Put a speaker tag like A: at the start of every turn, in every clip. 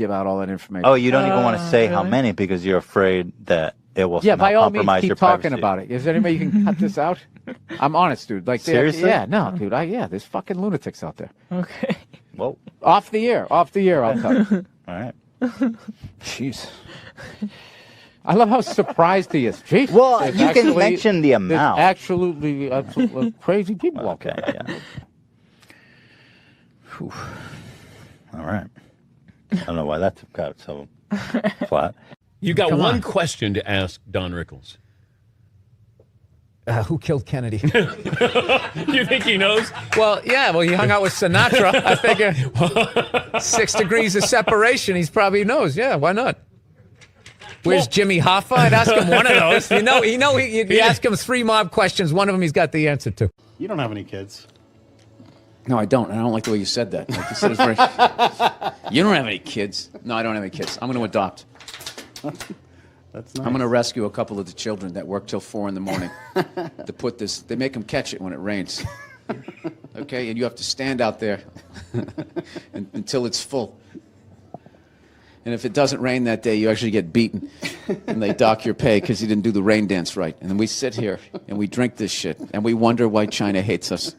A: give out all that information.
B: Oh, you don't even want to say how many because you're afraid that it will
A: yeah,
B: somehow
A: by all means,
B: compromise
A: keep
B: your
A: talking
B: privacy.
A: about it. Is there any way you can cut this out? I'm honest, dude. Like,
B: seriously?
A: Yeah, no, dude. There's fucking lunatics out there.
C: Okay.
B: Whoa.
A: Off the air, I'll cut.
B: All right.
A: Jeez. I love how surprised he is. Jeez.
B: Well, you can mention the amount.
A: There's absolutely crazy people out
B: Okay,
A: there.
B: yeah. Whew. All right. I don't know why that got so flat.
D: You got one question to ask Don Rickles.
E: Who killed Kennedy?
D: You think he knows?
E: Well, yeah. Well, he hung out with Sinatra. I figure 6 degrees of separation. He probably knows. Yeah, why not? Where's Jimmy Hoffa? I'd ask him one of those. You ask him 3 mob questions. One of them he's got the answer to.
F: You don't have any kids.
A: No, I don't. I don't like the way you said that. Like you said, it's very... You don't have any kids. No, I don't have any kids. I'm going to adopt.
F: That's nice.
A: I'm going to rescue a couple of the children that work till 4 in the morning to put this. They make them catch it when it rains. Okay, and you have to stand out there until it's full. And if it doesn't rain that day, you actually get beaten, and they dock your pay because you didn't do the rain dance right. And then we sit here and we drink this shit, and we wonder why China hates us.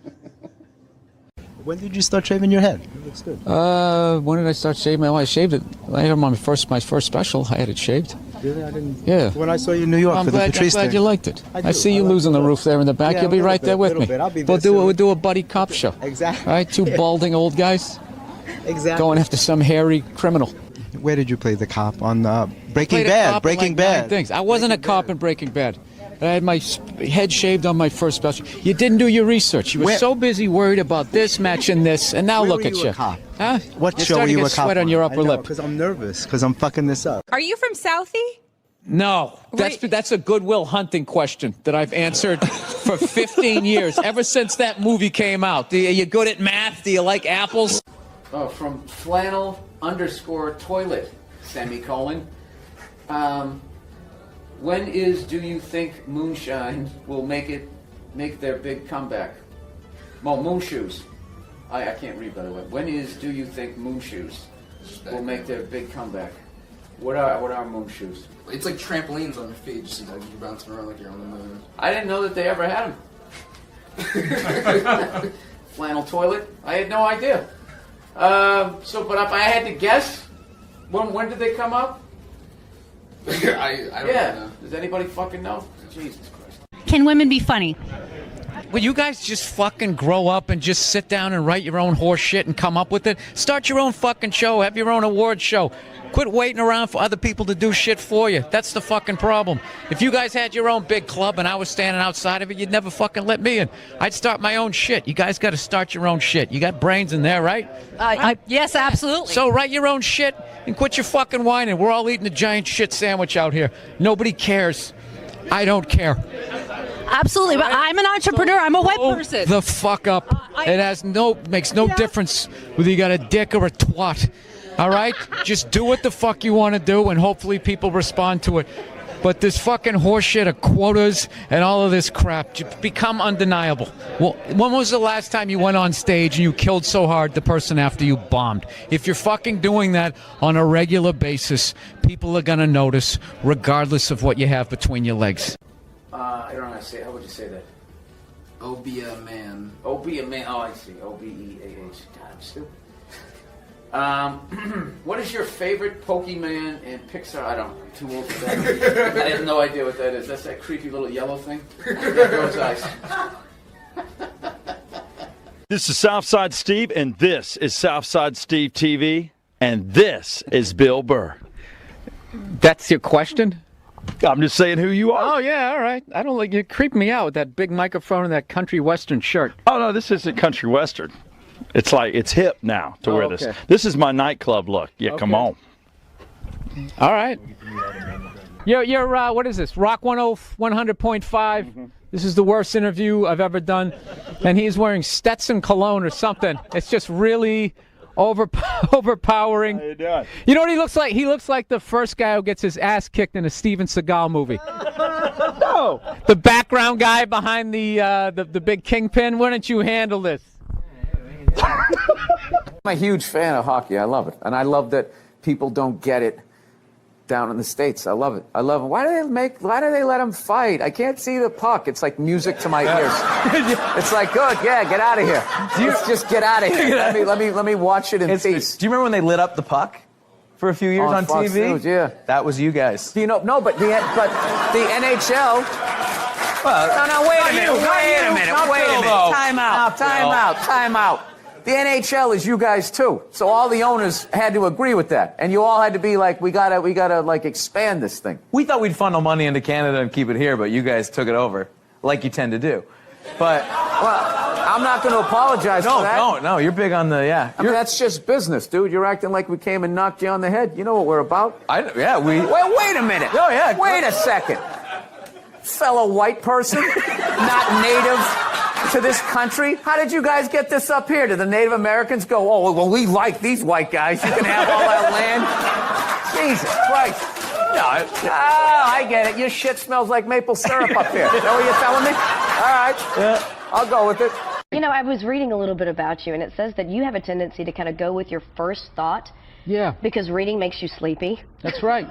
F: When did you start shaving your head? It looks good.
E: When did I start shaving? Well, I shaved it. I had my first special. I had it shaved.
F: Really? I didn't.
E: Yeah.
F: When I saw you in New York for the Patrice
E: I'm glad
F: thing.
E: you liked it.
F: I
E: I see you
F: like
E: losing the roof there in the back.
F: Yeah,
E: You'll be
F: a
E: right
F: little
E: there with
F: little
E: me.
F: bit. I'll be there
E: We'll
F: soon.
E: do a buddy cop show.
F: Exactly.
E: All right, 2 balding old guys
F: Exactly.
E: going after some hairy criminal.
F: Where did you play the cop on Breaking
E: Played a
F: Bad?
E: cop in
F: Breaking
E: like 9
F: Bad.
E: things. I wasn't a cop in Breaking Bad. I had my head shaved on my first special. You didn't do your research. You were so busy worried about this matching this, and now
F: Where
E: look
F: were
E: at
F: you
E: you.
F: a cop?
E: Huh?
F: What
E: You're
F: show were
E: starting
F: you
E: to
F: a
E: get
F: cop
E: sweat on your upper lip.
F: Because I'm nervous, because I'm fucking this up.
G: Are you from Southie?
E: No, that's a Goodwill Hunting question that I've answered for 15 years, ever since that movie came out. Are you good at math? Do you like apples?
A: Oh, from flannel_toilet, semicolon. When do you think moonshine will make their big comeback? Well, moonshoes. I can't read, by the way. When do you think moonshoes will make their big comeback? What are moonshoes?
H: It's like trampolines on your feet, just like you're bouncing around like you're on the moon.
A: I didn't know that they ever had them. Flannel toilet? I had no idea. But if I had to guess, when did they come out?
H: I don't know.
A: Does anybody fucking know? Jesus Christ.
G: Can women be funny?
E: Will you guys just fucking grow up and just sit down and write your own horse shit and come up with it? Start your own fucking show. Have your own award show. Quit waiting around for other people to do shit for you. That's the fucking problem. If you guys had your own big club and I was standing outside of it, you'd never fucking let me in. I'd start my own shit. You guys got to start your own shit. You got brains in there, right?
G: Yes, absolutely.
E: So write your own shit and quit your fucking whining. We're all eating a giant shit sandwich out here. Nobody cares. I don't care.
G: Absolutely, but I'm an entrepreneur. I'm a web person.
E: The fuck up. It makes no difference whether you got a dick or a twat. All right? Just do what the fuck you want to do, and hopefully people respond to it. But this fucking horseshit of quotas and all of this crap become undeniable. Well, when was the last time you went on stage and you killed so hard the person after you bombed? If you're fucking doing that on a regular basis, people are going to notice regardless of what you have between your legs.
A: I don't know how to say it. How would you say that?
H: Oh, be a man.
A: Oh, be a man. Oh, I see. OBEAH. God, I'm stupid. What is your favorite Pokemon and Pixar? I'm too old for that. I have no idea what that is. That's that creepy little yellow thing. Those eyes.
I: This is Southside Steve, and this is Southside Steve TV, and this is Bill Burr.
E: That's your question?
I: I'm just saying who you are.
E: Oh, yeah, all right. I don't like you creep me out with that big microphone and that country western shirt.
I: Oh, no, this isn't country western. It's like, it's hip now to wear
E: okay.
I: this is my nightclub look. Yeah, come on.
E: All right. You're what is this? Rock 100.5. Mm-hmm. This is the worst interview I've ever done. And he's wearing Stetson cologne or something. It's just really overpowering.
I: How you doing?
E: You know what he looks like? He looks like the first guy who gets his ass kicked in a Steven Seagal movie. No. The background guy behind the big kingpin. Why don't you handle this?
A: I'm a huge fan of hockey. I love it. And I love that people don't get it down in the States. I love it. I love it. Why do they let them fight? I can't see the puck. It's like music to my ears. It's like, good, yeah, get out of here. Let's just get out of here. Let me watch it in peace.
C: Do you remember when they lit up the puck for a few years on
A: Fox
C: TV?
A: News, yeah.
C: That was you guys.
A: Do you know? No, but the NHL.
C: Well,
A: No, wait a minute. Wait a minute. Time out. Time out. The NHL is you guys too. So all the owners had to agree with that, and you all had to be like, we gotta like expand this thing.
C: We thought we'd funnel money into Canada and keep it here, but you guys took it over, like you tend to do. But
A: I'm not going to apologize for that.
C: No, you're big on the
A: I mean, that's just business, dude. You're acting like we came and knocked you on the head. You know what we're about?
C: Wait a minute.
A: Oh yeah. Wait a second, fellow white person, not native to this country. How did you guys get this up here? Did the Native Americans go, oh, well, we like these white guys. You can have all our land. Jesus Christ. No, I get it. Your shit smells like maple syrup up here. Is that what you're telling me? All right. Yeah. I'll go with it.
J: You know, I was reading a little bit about you, and it says that you have a tendency to kind of go with your first thought.
E: Yeah.
J: Because reading makes you sleepy.
E: That's right.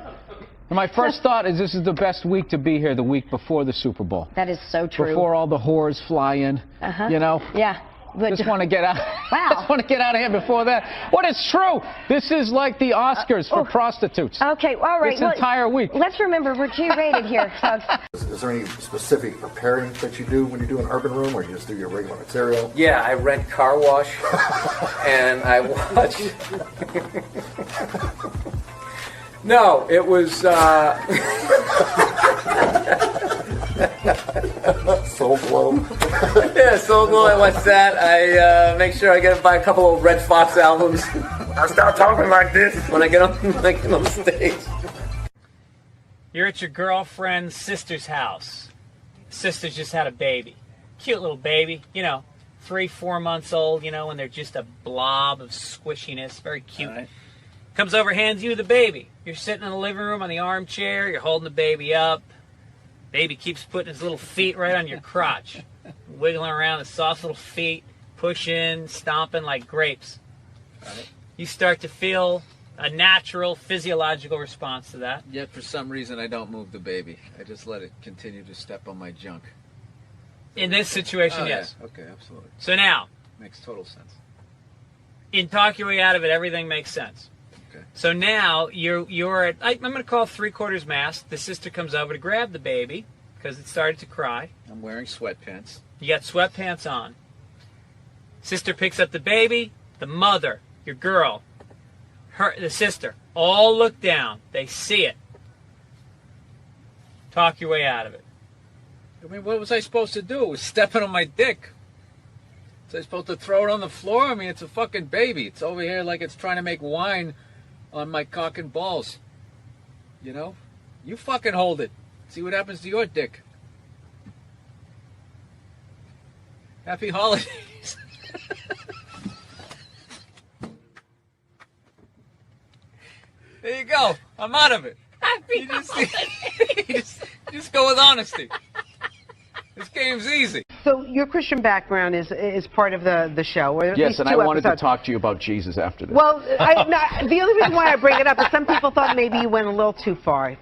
E: And my first thought is this is the best week to be here, the week before the Super Bowl.
J: That is so true.
E: Before all the whores fly in, you know?
J: Yeah. But
E: just want to get out.
J: Wow.
E: Just want to get out of here before that. What is true? This is like the Oscars for prostitutes.
J: Okay, all right.
E: This entire week.
J: Let's remember we're G-rated here, folks.
K: Is there any specific preparing that you do when you do an urban room, or you just do your regular material?
A: Yeah, I rent car wash, and I watch. No, it was.
K: Soul Glow.
A: Yeah, Soul Glow. I watch that. I make sure I buy a couple of Red Fox albums.
K: I start talking like this
A: when I get on stage.
L: You're at your girlfriend's sister's house. Sister's just had a baby. Cute little baby, 3-4 months old, when they're just a blob of squishiness. Very cute. Right. Comes over, hands you the baby. You're sitting in the living room on the armchair. You're holding the baby up. Baby keeps putting his little feet right on your crotch. Wiggling around his soft little feet, pushing, stomping like grapes. Right. You start to feel a natural physiological response to that.
A: Yet for some reason I don't move the baby. I just let it continue to step on my junk.
L: In this situation, yes.
A: Yeah. Okay, absolutely.
L: So now.
A: Makes total sense.
L: In Talk Your Way Out of It, everything makes sense.
A: Okay.
L: So now you're at, I'm going to call 3/4 mast. The sister comes over to grab the baby because it started to cry.
A: I'm wearing sweatpants.
L: You got sweatpants on. Sister picks up the baby. The mother, your girl, the sister, all look down. They see it. Talk your way out of it.
A: I mean, what was I supposed to do? It was stepping on my dick. Was I supposed to throw it on the floor? I mean, it's a fucking baby. It's over here like it's trying to make wine on my cock and balls. You fucking hold it. See what happens to your dick. Happy holidays. There you go. I'm out of it.
L: Happy
A: holidays. Just go with honesty. This game's easy.
M: So your Christian background is part of the show. Or at
E: yes,
M: least
E: and
M: two
E: I wanted
M: episodes.
E: to talk to you about Jesus after this.
M: Well, the only reason why I bring it up is some people thought maybe you went a little too far.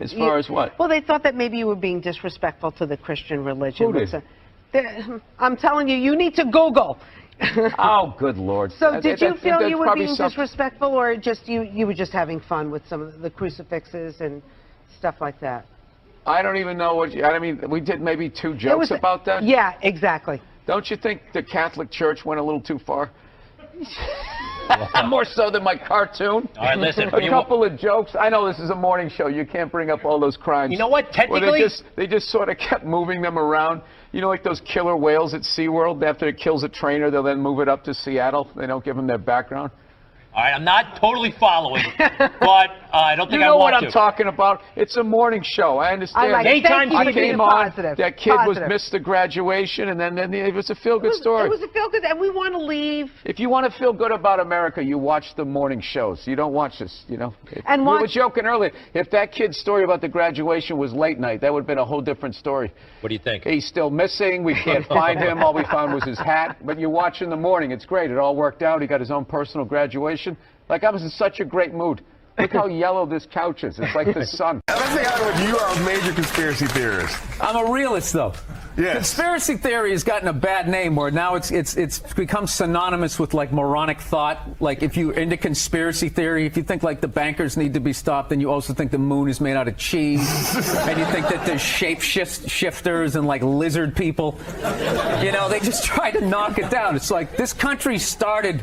E: As far as what?
M: Well, they thought that maybe you were being disrespectful to the Christian religion.
E: Who did?
M: I'm telling you, you need to Google.
E: Oh, good Lord.
M: So did you feel you were being disrespectful, or just you were just having fun with some of the crucifixes and stuff like that?
E: I don't even know what I mean, we did maybe 2 jokes about that.
M: Yeah, exactly.
E: Don't you think the Catholic Church went a little too far? More so than my cartoon.
D: All right, listen.
E: A couple of jokes. I know this is a morning show. You can't bring up all those crimes.
D: You know what? Technically,
E: they just sort of kept moving them around. Like those killer whales at SeaWorld. After it kills a trainer, they'll then move it up to Seattle. They don't give them their background.
D: All right, I'm not totally following, but
N: I don't think
O: you
N: I
O: know
N: want
O: what
N: to.
O: I'm talking about. It's a morning show. I understand.
N: Anytime
O: I came on.
M: Positive.
O: That kid was
M: Positive.
O: missed the graduation, and then it was a feel-good story.
M: It was a feel-good, and we want to leave.
O: If you want to feel good about America, you watch the morning shows. You don't watch this, you know.
M: And
O: we
M: watch-
O: were joking earlier. If that kid's story about the graduation was late night, that would have been a whole different story.
N: What do you think?
O: He's still missing. We can't find him. All we found was his hat. But you watch in the morning. It's great. It all worked out. He got his own personal graduation. Like, I was in such a great mood. Look how yellow this couch is. It's like the sun.
P: Let's say you are a major conspiracy theorist.
C: I'm a realist, though.
P: Yes.
C: Conspiracy theory has gotten a bad name where now it's become synonymous with like moronic thought. Like if you're into conspiracy theory, if you think like the bankers need to be stopped, then you also think the moon is made out of cheese, and you think that there's shifters and like lizard people. You know, they just try to knock it down. It's like this country started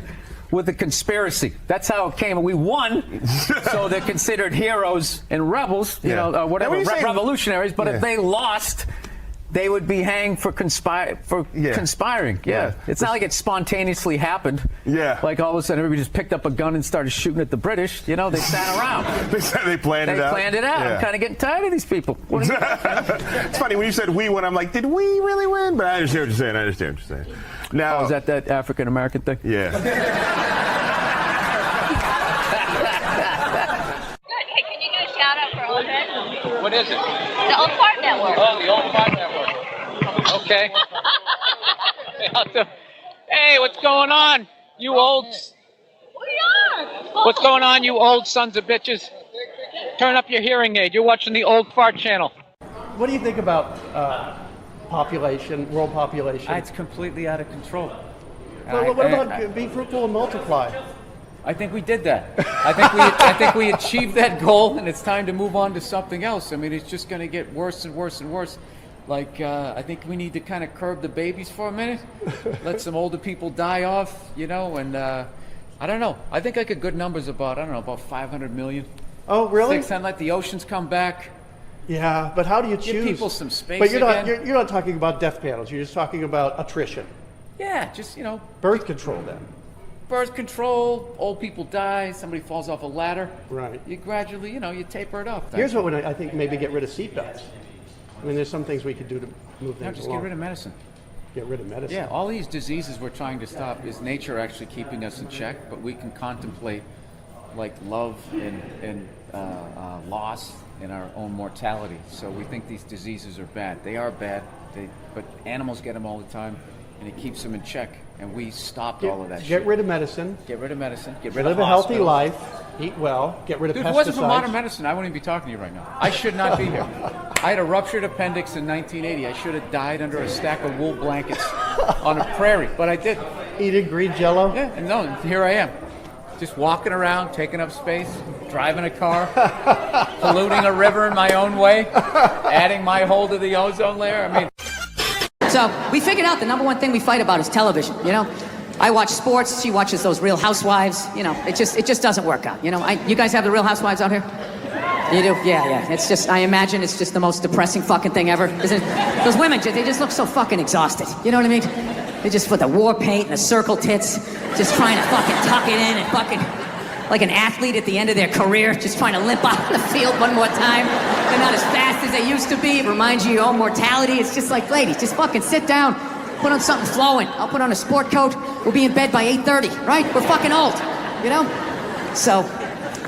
C: with a conspiracy. That's how it came. We won, so they're considered heroes and rebels, you know, whatever, revolutionaries. But if they lost, they would be hanged for conspiring. Yeah. It's not like it spontaneously happened.
P: Yeah.
C: Like all of a sudden everybody just picked up a gun and started shooting at the British. You know, they sat around.
P: They planned it out.
C: They planned it out.
P: Yeah.
C: I'm kind of getting tired of these people.
P: It's funny when you said we won. I'm like, did we really win? But I understand what you're saying. Now,
C: is that African American thing?
P: Yeah.
Q: Good. Hey, can you do a shout out for Old Head?
L: What is it?
Q: The Old Fart Network.
L: Oh, the Old Fart Network. Okay. Hey, what's going on, you old... What's going on, you old sons of bitches? Turn up your hearing aid. You're watching the Old Fart Channel.
R: What do you think about population, world population?
E: It's completely out of control.
R: Well, what about be fruitful and multiply?
E: I think we did that. I think we achieved that goal, and it's time to move on to something else. I mean, it's just going to get worse and worse and worse. Like, I think we need to kind of curb the babies for a minute, let some older people die off, you know, and I don't know. I think like a good number's about, about 500 million.
R: Oh, really?
E: 600, let the oceans come back.
R: Yeah, but how do you choose?
E: Give people some space
R: But you're
E: again.
R: not. You're not talking about death panels. You're just talking about attrition.
E: Yeah, just
R: birth control then.
E: Birth control. Old people die. Somebody falls off a ladder.
R: Right.
E: You gradually, you taper it off.
R: Here's what I think: maybe get rid of seatbelts. I mean, there's some things we could do to move things
E: just
R: along.
E: get rid of medicine.
R: Get rid of medicine.
E: Yeah, all these diseases we're trying to stop is nature actually keeping us in check, but we can contemplate like love and loss in our own mortality. So we think these diseases are bad. They are bad, but animals get them all the time, and it keeps them in check. And we stopped all of that shit.
R: Get rid of medicine.
E: Get rid of medicine. Get rid of
R: live a healthy
E: hospitals.
R: life. Eat well. Get rid of pesticides.
E: If it wasn't for modern medicine, I wouldn't even be talking to you right now. I should not be here. I had a ruptured appendix in 1980. I should have died under a stack of wool blankets on a prairie, but I didn't.
R: Eating green Jello?
E: Yeah, and no, here I am. Just walking around, taking up space, driving a car, polluting a river in my own way, adding my hole to the ozone layer. I mean...
S: So we figured out the number one thing we fight about is television, you know? I watch sports, she watches those Real Housewives, you know, it just doesn't work out, you know? You guys have the Real Housewives out here? You do? Yeah. It's just, I imagine it's just the most depressing fucking thing ever. Isn't it? Those women, they just look so fucking exhausted, you know what I mean? They just put the war paint and the circle tits, just trying to fucking tuck it in and fucking, like an athlete at the end of their career, just trying to limp out on the field one more time. They're not as fast as they used to be. It reminds you of your own mortality. It's just like, ladies, just fucking sit down, put on something flowing. I'll put on a sport coat. We'll be in bed by 8:30, right? We're fucking old, you know? So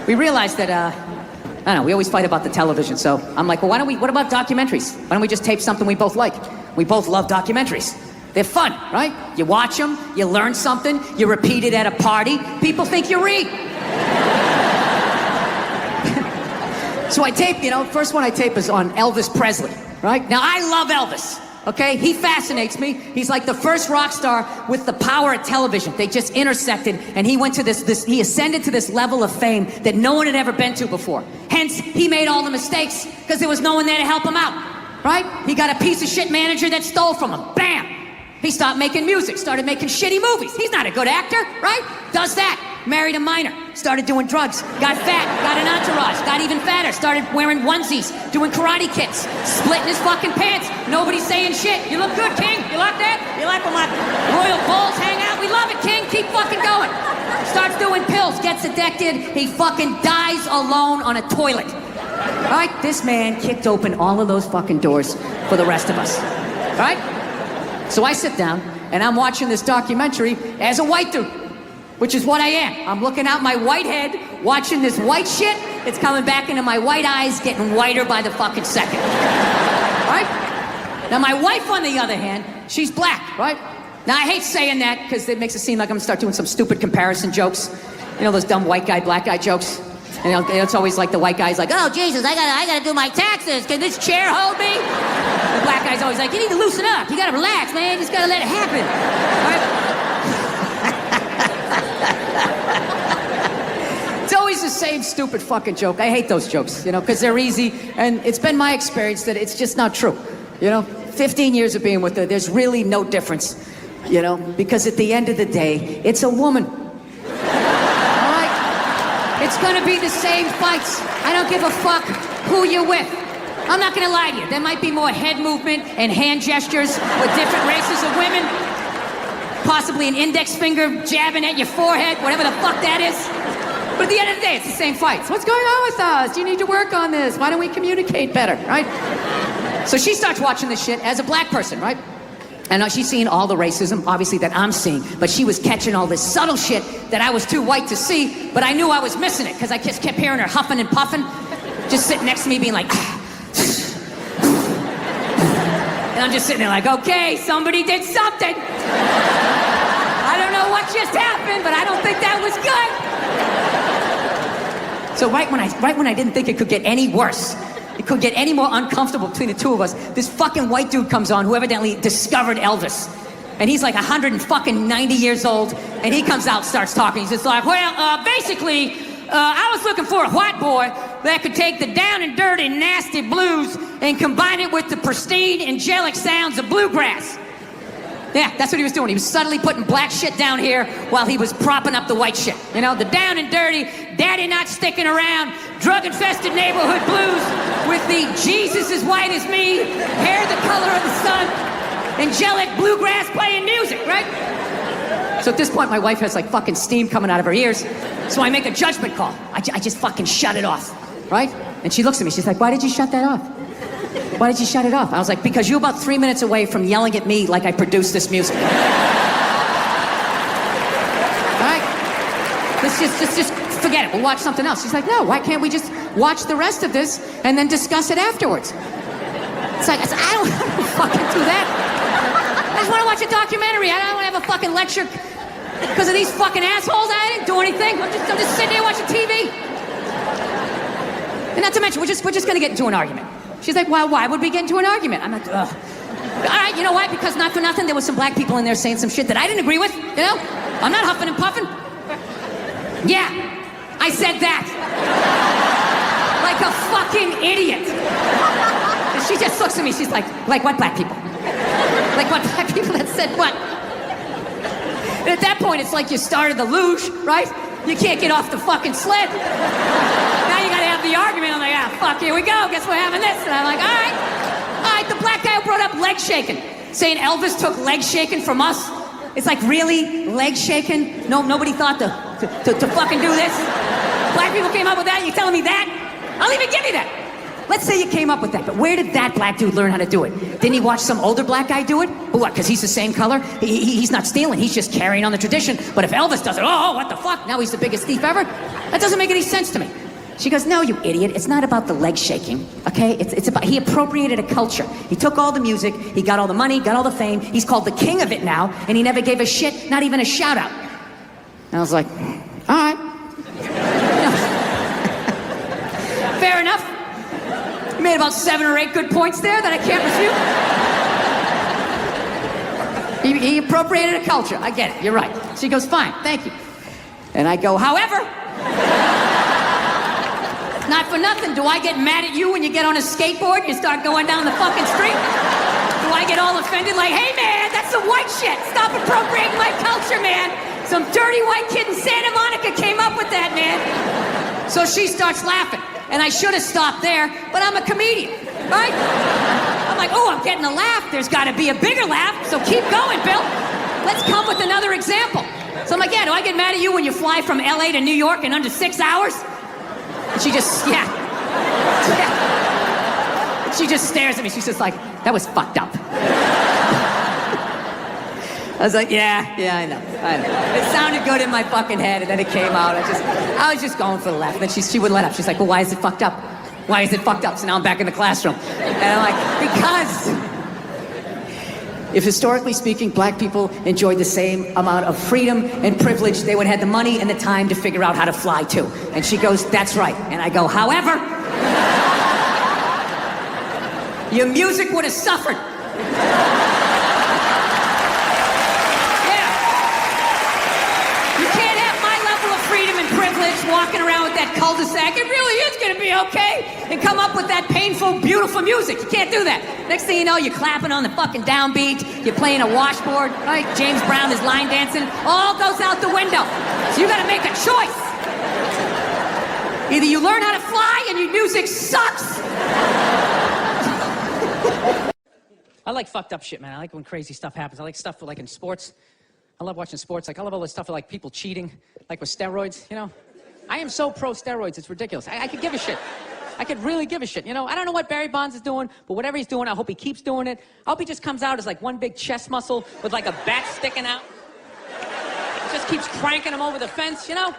S: we realized that, I don't know, we always fight about the television. So I'm like, well, what about documentaries? Why don't we just tape something we both like? We both love documentaries. They're fun, right? You watch them, you learn something, you repeat it at a party, people think you read. So I tape, first one I tape is on Elvis Presley, right? Now I love Elvis, okay? He fascinates me. He's like the first rock star with the power of television. They just intersected, and he went to he ascended to this level of fame that no one had ever been to before. Hence, he made all the mistakes because there was no one there to help him out, right? He got a piece of shit manager that stole from him. Bam! He stopped making music, started making shitty movies. He's not a good actor, right? Does that. Married a minor, started doing drugs, got fat, got an entourage, got even fatter, started wearing onesies, doing karate kicks, splitting his fucking pants. Nobody's saying shit. You look good, King. You like that? You like when my royal balls hang out? We we love it, King. Keep fucking going. Starts doing pills, gets addicted. He fucking dies alone on a toilet. All right? This man kicked open all of those fucking doors for the rest of us. All right? So I sit down, and I'm watching this documentary as a white dude, which is what I am. I'm looking out my white head, watching this white shit. It's coming back into my white eyes, getting whiter by the fucking second. Right? Now, my wife, on the other hand, she's black, right? Now, I hate saying that because it makes it seem like I'm gonna start doing some stupid comparison jokes. You know, those dumb white guy, black guy jokes? And it's always like the white guy's like, oh, Jesus, I gotta do my taxes. Can this chair hold me? The black guy's always like, you need to loosen up. You gotta relax, man. You just gotta let it happen. Right? It's always the same stupid fucking joke. I hate those jokes, you know, because they're easy. And it's been my experience that it's just not true. You know, 15 years of being with her, there's really no difference. You know, because at the end of the day, it's a woman. It's gonna be the same fights. I don't give a fuck who you're with. I'm not gonna lie to you. There might be more head movement and hand gestures with different races of women. Possibly an index finger jabbing at your forehead, whatever the fuck that is. But at the end of the day, it's the same fights. What's going on with us? Do you need to work on this? Why don't we communicate better, right? So she starts watching this shit as a black person, right? And she's seeing all the racism, obviously, that I'm seeing. But she was catching all this subtle shit that I was too white to see, but I knew I was missing it, because I just kept hearing her huffing and puffing, just sitting next to me being like, and I'm just sitting there like, okay, somebody did something. I don't know what just happened, but I don't think that was good. So right when I didn't think it could get any worse, it could get any more uncomfortable between the two of us, this fucking white dude comes on who evidently discovered Elvis. And he's like 190 years old, and he comes out, starts talking. He's just like, well, basically, I was looking for a white boy that could take the down and dirty, nasty blues and combine it with the pristine, angelic sounds of bluegrass. Yeah, that's what he was doing. He was subtly putting black shit down here while he was propping up the white shit. You know, the down and dirty, daddy not sticking around, drug-infested neighborhood blues with the Jesus as white as me, hair the color of the sun, angelic bluegrass playing music, right? So at this point, my wife has like fucking steam coming out of her ears. So I make a judgment call. I just fucking shut it off, right? And she looks at me, she's like, why did you shut that off? Why did you shut it off? I was like, because you're about 3 minutes away from yelling at me like I produced this music. All right? Let's just forget it. We'll watch something else. She's like, no, why can't we just watch the rest of this and then discuss it afterwards? It's like, I don't fucking do that. I just want to watch a documentary. I don't want to have a fucking lecture because of these fucking assholes. I didn't do anything. I'm just sitting there watching TV. And not to mention, we're just going to get into an argument. She's like, well, why would we get into an argument? I'm like, ugh. All right, you know why? Because not for nothing, there was some black people in there saying some shit that I didn't agree with, you know? I'm not huffing and puffing. Yeah, I said that. Like a fucking idiot. And she just looks at me, she's like what black people? Like what black people that said what? And at that point, it's like you started the luge, right? You can't get off the fucking sled. Now you gotta have the argument. I'm like, fuck, here we go. Guess we're having this. And I'm like, all right. The black guy who brought up leg shaking, saying Elvis took leg shaking from us. It's like, really? Leg shaking? No, nobody thought to fucking do this? Black people came up with that? You telling me that? I'll even give you that. Let's say you came up with that, but where did that black dude learn how to do it? Didn't he watch some older black guy do it? But what, because he's the same color? He's not stealing, he's just carrying on the tradition. But if Elvis does it, oh, what the fuck? Now he's the biggest thief ever? That doesn't make any sense to me. She goes, no, you idiot, it's not about the leg shaking, okay? It's about, he appropriated a culture. He took all the music, he got all the money, got all the fame, he's called the king of it now, and he never gave a shit, not even a shout out. And I was like, all right. Fair enough. You made about 7 or 8 good points there that I can't refute. He appropriated a culture. I get it. You're right. She goes, fine, thank you. And I go, however, not for nothing, do I get mad at you when you get on a skateboard and you start going down the fucking street? Do I get all offended like, hey man, that's some white shit. Stop appropriating my culture, man. Some dirty white kid in Santa Monica came up with that, man. So she starts laughing. And I should have stopped there, but I'm a comedian, right? I'm like, oh, I'm getting a laugh. There's got to be a bigger laugh, so keep going, Bill. let's come with another example. So I'm like, yeah, do I get mad at you when you fly from LA to New York in under 6 hours? And she just, yeah. She just stares at me. She's just like, that was fucked up. I was like, yeah, I know. It sounded good in my fucking head, and then it came out. I was just going for the laugh. And then she wouldn't let up. She's like, well, why is it fucked up? Why is it fucked up? So now I'm back in the classroom. And I'm like, because if historically speaking, black people enjoyed the same amount of freedom and privilege, they would have had the money and the time to figure out how to fly too. And she goes, that's right. And I go, however, your music would have suffered. Walking around with that cul-de-sac, it really is going to be okay, and come up with that painful, beautiful music. You can't do that. Next thing you know, you're clapping on the fucking downbeat, you're playing a washboard, right? James Brown is line dancing, all goes out the window. So you got to make a choice. Either you learn how to fly and your music sucks. I like fucked up shit, man. I like when crazy stuff happens. I like stuff like in sports. I love watching sports. Like, I love all this stuff like people cheating, like with steroids, you know? I am so pro steroids, it's ridiculous. I could give a shit. I could really give a shit, you know? I don't know what Barry Bonds is doing, but whatever he's doing, I hope he keeps doing it. I hope he just comes out as like one big chest muscle with like a bat sticking out. Just keeps cranking him over the fence, you know?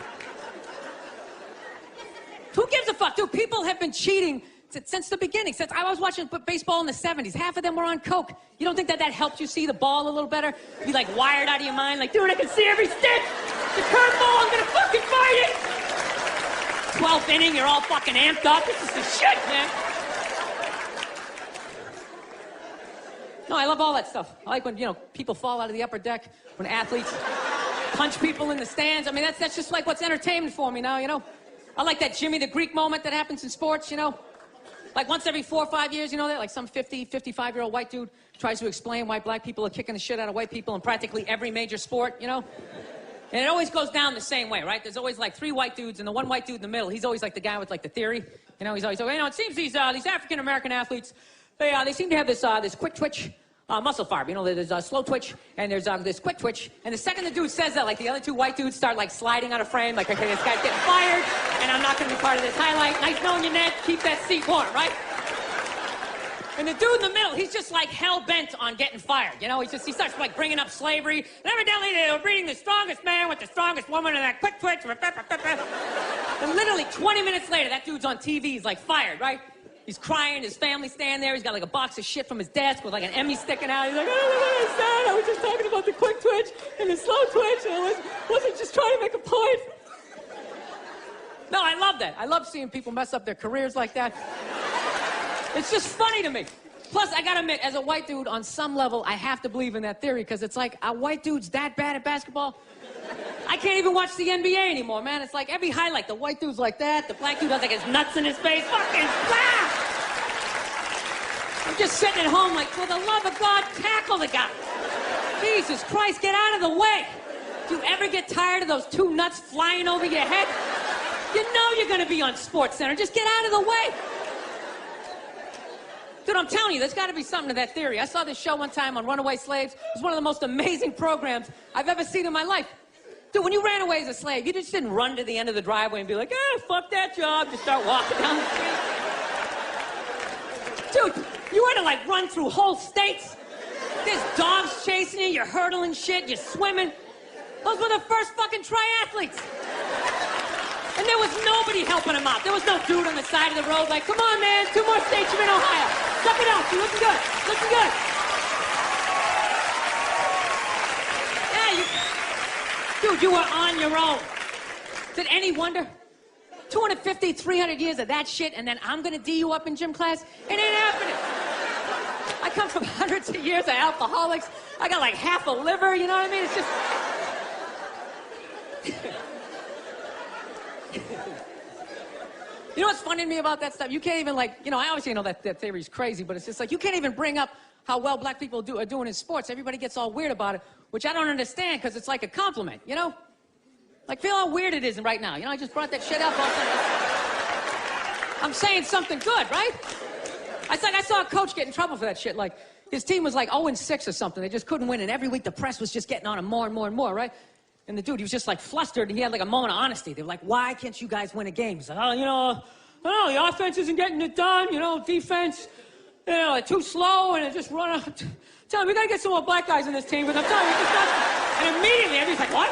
S: Who gives a fuck? Dude, people have been cheating since the beginning. Since I was watching baseball in the 70s, half of them were on coke. You don't think that helped you see the ball a little better? Be like wired out of your mind, like, dude, I can see every stick. The curveball, I'm gonna fucking fight it. 12th inning, you're all fucking amped up. This is the shit, man. No, I love all that stuff. I like when, you know, people fall out of the upper deck, when athletes punch people in the stands. I mean, that's just like what's entertainment for me now, you know? I like that Jimmy the Greek moment that happens in sports, you know? Like once every 4 or 5 years, you know that? Like some 50, 55-year-old white dude tries to explain why black people are kicking the shit out of white people in practically every major sport, you know? And it always goes down the same way, right? There's always like 3 white dudes, and the one white dude in the middle, he's always like the guy with like the theory. You know, he's always, you know, it seems these African-American athletes, they seem to have this quick twitch muscle fiber. You know, there's a slow twitch, and there's this quick twitch. And the second the dude says that, like the other 2 white dudes start like sliding out of frame, like, okay, this guy's getting fired, and I'm not going to be part of this highlight. Nice knowing you, Ned. Keep that seat warm, right? And the dude in the middle, he's just like hell-bent on getting fired. You know, he starts like bringing up slavery. And evidently they were breeding the strongest man with the strongest woman and that quick twitch. And literally 20 minutes later, that dude's on TV. He's like fired, right? He's crying. His family's standing there. He's got like a box of shit from his desk with like an Emmy sticking out. He's like, oh, I'm sad. I was just talking about the quick twitch and the slow twitch. And I wasn't just trying to make a point. No, I love that. I love seeing people mess up their careers like that. It's just funny to me. Plus, I gotta admit, as a white dude, on some level, I have to believe in that theory, because it's like, are white dudes that bad at basketball? I can't even watch the NBA anymore, man. It's like every highlight, the white dude's like that, the black dude has like his nuts in his face. Fucking blah! I'm just sitting at home like, for the love of God, tackle the guy. Jesus Christ, get out of the way. Do you ever get tired of those 2 nuts flying over your head? You know you're gonna be on SportsCenter. Just get out of the way. Dude, I'm telling you, there's got to be something to that theory. I saw this show one time on runaway slaves. It was one of the most amazing programs I've ever seen in my life. Dude, when you ran away as a slave, you just didn't run to the end of the driveway and be like, fuck that job. Just start walking down the street. Dude, you had to like run through whole states. There's dogs chasing you, you're hurdling shit, you're swimming. Those were the first fucking triathletes. And there was nobody helping him out. There was no dude on the side of the road like, come on, man, 2 more states, you're in Ohio. Suck it out, you're looking good, looking good. Yeah, dude, you were on your own. Is it any wonder? 250, 300 years of that shit, and then I'm gonna D you up in gym class? It ain't happening. I come from hundreds of years of alcoholics. I got like half a liver, you know what I mean? It's just... You know what's funny to me about that stuff? You can't even like, you know, I obviously know that theory's crazy, but it's just like, you can't even bring up how well black people are doing in sports. Everybody gets all weird about it, which I don't understand, because it's like a compliment, you know? Like, feel how weird it is right now. You know, I just brought that shit up all the time. I'm saying something good, right? It's like I saw a coach get in trouble for that shit. Like, His team was like 0-6 or something. They just couldn't win, and every week the press was just getting on him more and more and more, right? And the dude, he was just like flustered, and he had like a moment of honesty. They were like, why can't you guys win a game? He's like, oh, you know, the offense isn't getting it done, you know, defense, you know, they're too slow, and they just run out. Tell him, we gotta get some more black guys in this team, but I'm telling you, it's not. And immediately, everybody's like, what?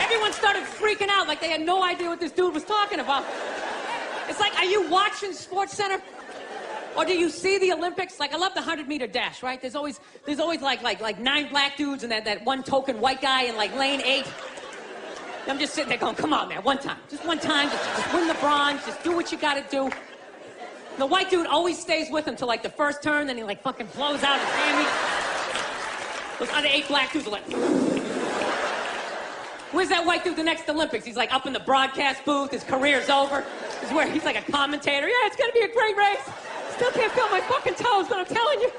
S: Everyone started freaking out like they had no idea what this dude was talking about. It's like, are you watching SportsCenter? Or do you see the Olympics? Like, I love the 100-meter dash, right? There's always like 9 black dudes and that one token white guy in like lane 8. I'm just sitting there going, come on, man, one time. Just one time, just win the bronze, just do what you gotta do. The white dude always stays with him till like the first turn, then he like fucking blows out his hammy. Those other 8 black dudes are like, where's that white dude the next Olympics? He's like up in the broadcast booth, his career's over. He's like a commentator. Yeah, it's gonna be a great race. Still can't feel my fucking toes, but I'm telling you.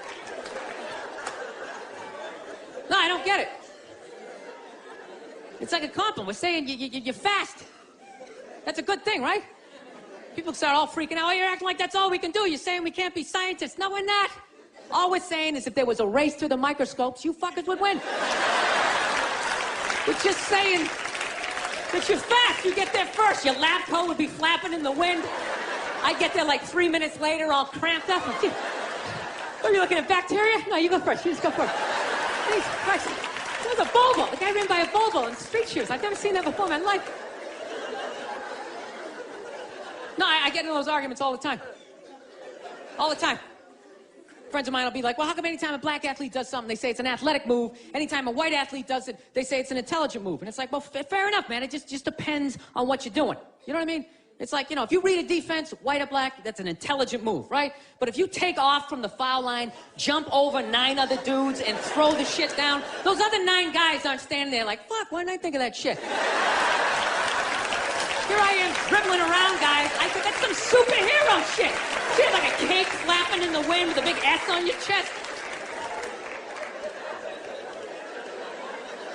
S: No, I don't get it. It's like a compliment. We're saying you're fast. That's a good thing, right? People start all freaking out. Oh, you're acting like that's all we can do. You're saying we can't be scientists. No, we're not. All we're saying is if there was a race through the microscopes, you fuckers would win. We're just saying that you're fast. You get there first. Your lab coat would be flapping in the wind. I'd get there like 3 minutes later, all cramped up. Are you looking at bacteria? No, you go first. You just go first. Jesus Christ. It was a Volvo. The guy ran by a Volvo in street shoes. I've never seen that before in my life. No, I get into those arguments all the time. All the time. Friends of mine will be like, well, how come anytime a black athlete does something, they say it's an athletic move? Anytime a white athlete does it, they say it's an intelligent move. And it's like, well, fair enough, man. It just depends on what you're doing. You know what I mean? It's like, you know, if you read a defense, white or black, that's an intelligent move, right? But if you take off from the foul line, jump over 9 other dudes, and throw the shit down, those other 9 guys aren't standing there like, fuck, why didn't I think of that shit? Here I am dribbling around, guys. I think that's some superhero shit. You have like a cake flapping in the wind with a big S on your chest.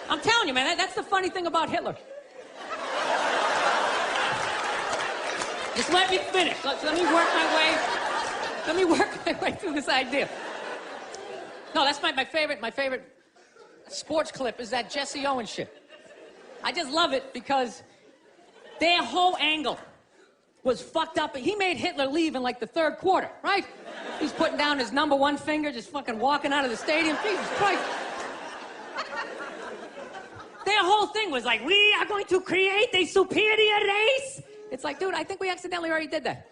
S: I'm telling you, man, that's the funny thing about Hitler. Just let me finish. Let me work my way through this idea. No, that's my favorite sports clip is that Jesse Owens shit. I just love it because their whole angle was fucked up. He made Hitler leave in like the 3rd quarter, right? He's putting down his number 1 finger, just fucking walking out of the stadium. Jesus Christ. Their whole thing was like, we are going to create a superior race. It's like, dude, I think we accidentally already did that.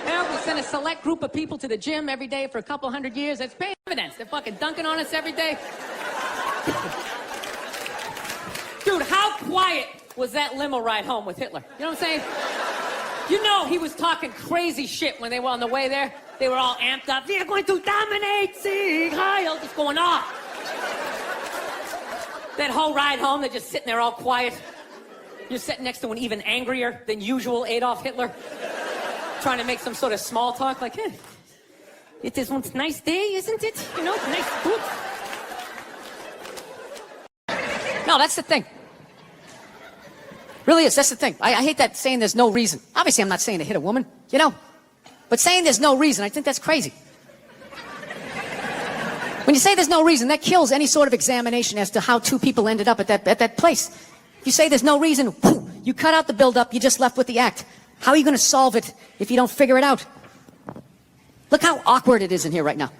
S: You know, we sent a select group of people to the gym every day for a couple hundred years. It's paying dividends. They're fucking dunking on us every day. Dude, how quiet was that limo ride home with Hitler? You know what I'm saying? You know he was talking crazy shit when they were on the way there. They were all amped up. We are going to dominate, Sieg Heil, just going off. That whole ride home, they're just sitting there all quiet. You're sitting next to an even angrier than usual Adolf Hitler, trying to make some sort of small talk, like, hey, it is one nice day, isn't it? You know, nice, good. No, that's the thing. Really is, that's the thing. I hate that saying there's no reason. Obviously, I'm not saying to hit a woman, you know? But saying there's no reason, I think that's crazy. When you say there's no reason, that kills any sort of examination as to how 2 people ended up at that place. If you say there's no reason, whoo, you cut out the build-up, you're just left with the act. How are you going to solve it if you don't figure it out? Look how awkward it is in here right now.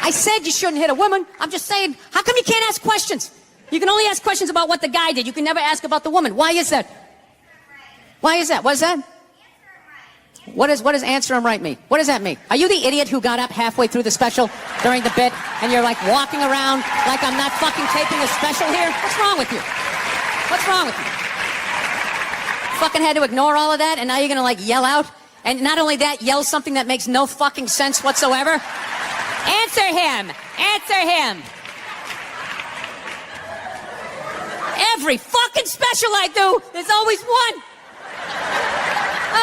S: I said you shouldn't hit a woman. I'm just saying, how come you can't ask questions? You can only ask questions about what the guy did. You can never ask about the woman. Why is that? Why is that? What is that? What does answer him right mean? What does that mean? Are you the idiot who got up halfway through the special during the bit and you're like walking around like I'm not fucking taping a special here? What's wrong with you? What's wrong with you? Fucking had to ignore all of that and now you're gonna like yell out? And not only that, yell something that makes no fucking sense whatsoever? Answer him! Answer him! Every fucking special I do, there's always one.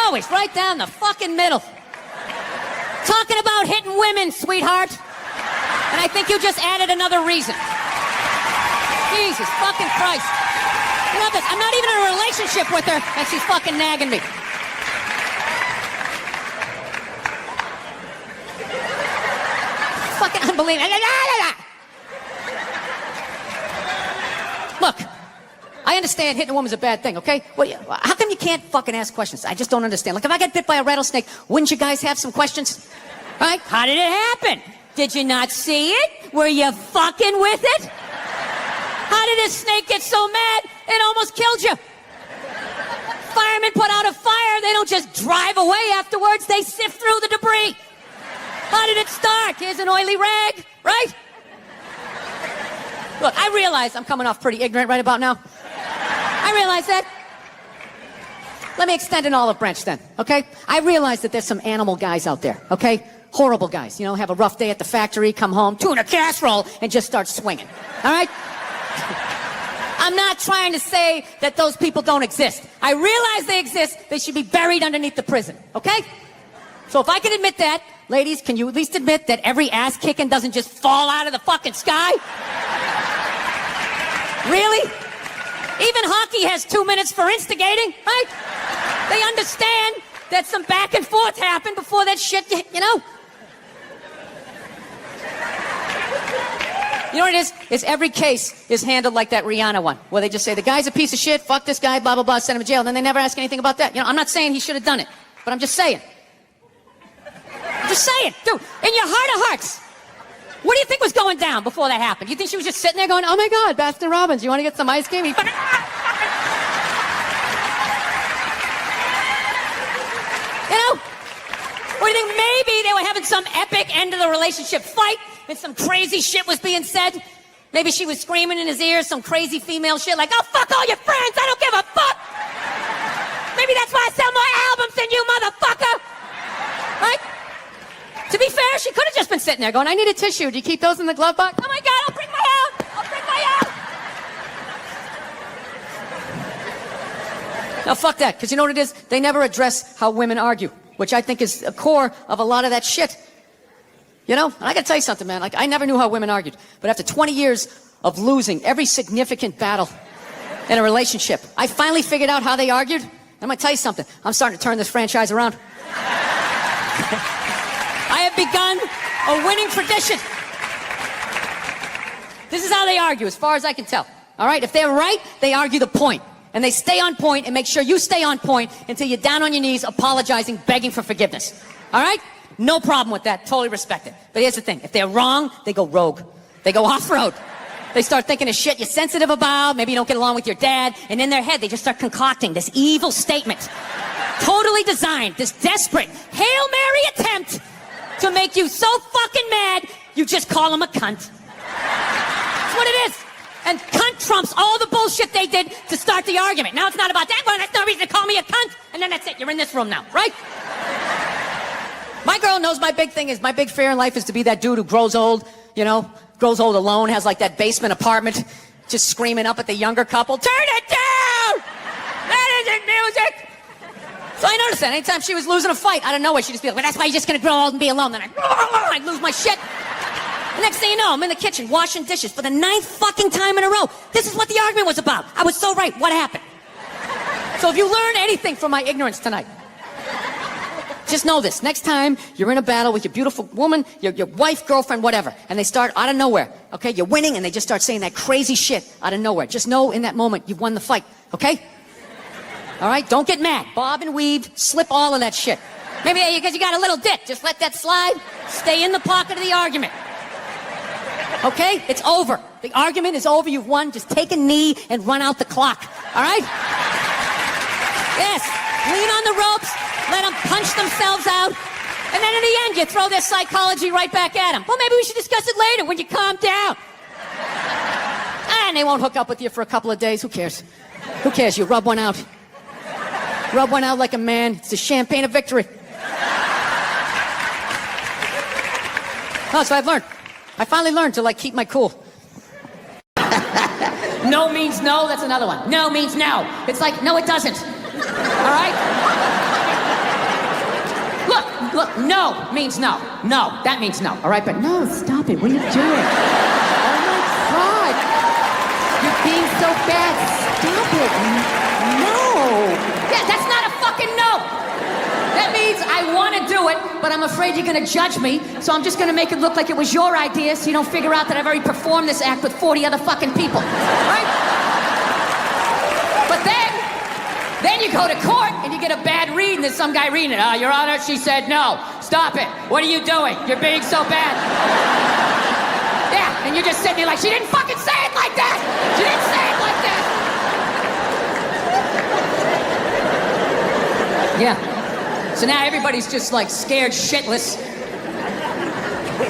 S: Always right down the fucking middle. Talking about hitting women, sweetheart. And I think you just added another reason. Jesus fucking Christ. You know this, I'm not even in a relationship with her, and she's fucking nagging me. Unbelievable. Look, I understand hitting a woman's a bad thing, okay? How come you can't fucking ask questions? I just don't understand. Like, if I got bit by a rattlesnake, wouldn't you guys have some questions? Right? How did it happen? Did you not see it? Were you fucking with it? How did this snake get so mad it almost killed you? Firemen put out a fire, they don't just drive away afterwards, they sift through the debris. How did it start? Here's an oily rag, right? Look, I realize I'm coming off pretty ignorant right about now. I realize that. Let me extend an olive branch then, okay? I realize that there's some animal guys out there, okay? Horrible guys, you know, have a rough day at the factory, come home, tuna casserole, and just start swinging, all right? I'm not trying to say that those people don't exist. I realize they exist. They should be buried underneath the prison, okay? So if I can admit that, ladies, can you at least admit that every ass kicking doesn't just fall out of the fucking sky? Really? Even hockey has 2 minutes for instigating, right? They understand that some back and forth happened before that shit, you know? You know what it is? Is every case is handled like that Rihanna one, where they just say, the guy's a piece of shit, fuck this guy, blah, blah, blah, send him to jail, and then they never ask anything about that. You know, I'm not saying he should have done it, but I'm just saying. I'm just saying. Dude, in your heart of hearts, what do you think was going down before that happened? You think she was just sitting there going, oh my God, Baskin Robbins, you want to get some ice cream? You know? Or do you think maybe they were having some epic end of the relationship fight and some crazy shit was being said? Maybe she was screaming in his ear some crazy female shit like, oh, fuck all your friends, I don't give a fuck. Maybe that's why I sell more albums than you, motherfucker. Right? To be fair, she could have just been sitting there going, I need a tissue. Do you keep those in the glove box? Oh my God, I'll bring my out. I'll bring my out. Now fuck that, because you know what it is? They never address how women argue, which I think is a core of a lot of that shit. You know, and I gotta tell you something, man. Like, I never knew how women argued, but after 20 years of losing every significant battle in a relationship, I finally figured out how they argued. I'm gonna tell you something. I'm starting to turn this franchise around. I have begun a winning tradition. This is how they argue, as far as I can tell. All right? If they're right, they argue the point. And they stay on point and make sure you stay on point until you're down on your knees, apologizing, begging for forgiveness. All right? No problem with that. Totally respect it. But here's the thing. If they're wrong, they go rogue. They go off-road. They start thinking of shit you're sensitive about. Maybe you don't get along with your dad. And in their head, they just start concocting this evil statement. Totally designed. This desperate Hail Mary attempt to make you so fucking mad, you just call them a cunt. That's what it is. And cunt trumps all the bullshit they did to start the argument. Now it's not about that, well, that's no reason to call me a cunt. And then that's it. You're in this room now, right? My girl knows my big thing is, my big fear in life is to be that dude who grows old, you know, grows old alone, has like that basement apartment, just screaming up at the younger couple, turn it down! That isn't music! So I noticed that anytime she was losing a fight, out of nowhere, she'd just be like, well, that's why you're just gonna grow old and be alone. Then I'd lose my shit. The next thing you know, I'm in the kitchen washing dishes for the 9th fucking time in a row. This is what the argument was about. I was so right. What happened? So if you learn anything from my ignorance tonight, just know this. Next time you're in a battle with your beautiful woman, your wife, girlfriend, whatever, and they start out of nowhere, okay? You're winning and they just start saying that crazy shit out of nowhere. Just know in that moment you've won the fight, okay? All right? Don't get mad. Bob and weave, slip all of that shit. Maybe because you got a little dick. Just let that slide. Stay in the pocket of the argument. Okay? It's over. The argument is over. You've won. Just take a knee and run out the clock. All right? Yes. Lean on the ropes. Let them punch themselves out. And then in the end, you throw their psychology right back at them. Well, maybe we should discuss it later when you calm down. And they won't hook up with you for a couple of days. Who cares? Who cares? You rub one out. Rub one out like a man. It's the champagne of victory. Oh, so I've learned. I finally learned to, like, keep my cool. No means no, that's another one. No means no. It's like, no, it doesn't. All right? Look, no means no. No, that means no. All right, but no, stop it. What are you doing? Oh, my God. You're being so bad. Stop it. No. Yeah, that's not a fucking no. That means I I want to do it, but I'm afraid you're going to judge me, so I'm just going to make it look like it was your idea so you don't figure out that I've already performed this act with 40 other fucking people. Right? But then you go to court and you get a bad read and there's some guy reading it. Your Honor, she said no. Stop it. What are you doing? You're being so bad. Yeah, and you're just sitting there like, she didn't fucking say it like that. She didn't say it like that. Yeah. So now everybody's just like scared shitless.